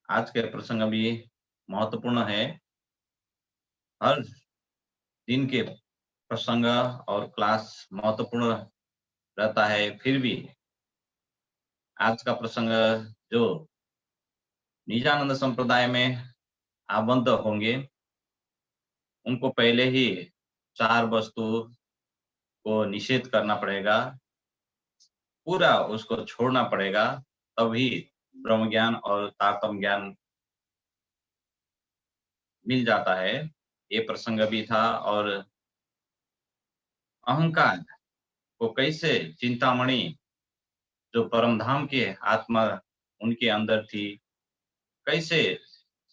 आज के प्रसंग भी महत्वपूर्ण है। हर दिन के प्रसंग और क्लास महत्वपूर्ण रहता है, फिर भी आज का प्रसंग जो निजानंद संप्रदाय में आबद्ध होंगे, उनको पहले ही 4 वस्तु को निषेध करना पड़ेगा, पूरा उसको छोड़ना पड़ेगा, तभी ब्रह्म ज्ञान और तारतम्य ज्ञान मिल जाता है। ये प्रसंग भी था। और अहंकार को कैसे चिंतामणि जो परम धाम की आत्मा उनके अंदर थी, कैसे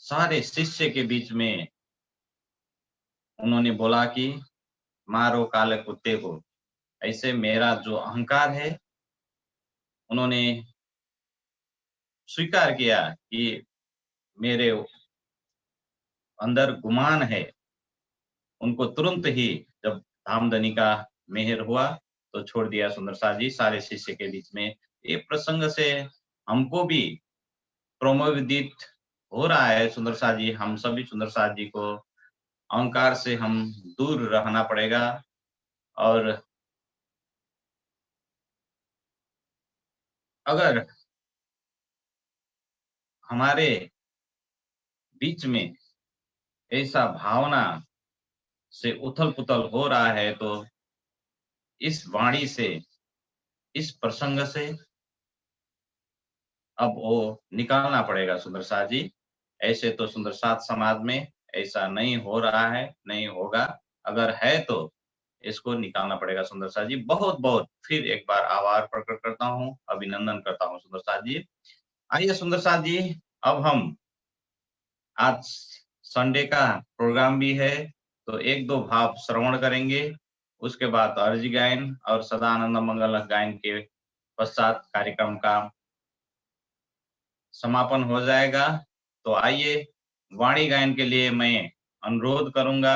सारे शिष्य के बीच में उन्होंने बोला कि मारो काले कुत्ते को। ऐसे मेरा जो अहंकार है, उन्होंने स्वीकार किया कि मेरे अंदर गुमान है। उनको तुरंत ही जब धामधनी का मेहर हुआ तो छोड़ दिया सुंदर साथ जी सारे शिष्य के बीच में। ये प्रसंग से हमको भी प्रमोदित हो रहा है सुंदर साथ जी। हम सभी सुंदर साथ जी को अहंकार से हम दूर रहना पड़ेगा। और अगर हमारे बीच में ऐसा भावना से उथल पुथल हो रहा है, तो इस वाणी से, इस प्रसंग से अब वो निकालना पड़ेगा सुंदर साथ जी। ऐसे तो सुंदर साथ समाज में ऐसा नहीं हो रहा है, नहीं होगा। अगर है तो इसको निकालना पड़ेगा सुंदर साथ जी। बहुत बहुत फिर एक बार आभार प्रकट करता हूँ, अभिनंदन करता हूँ सुंदर साथ जी। आइए सुंदर साथ जी, अब हम आज संडे का प्रोग्राम भी है, तो एक दो भाव श्रवण करेंगे। उसके बाद अर्जी गायन और सदानंद मंगल गायन के पश्चात कार्यक्रम का समापन हो जाएगा। तो आइए, वाणी गायन के लिए मैं अनुरोध करूंगा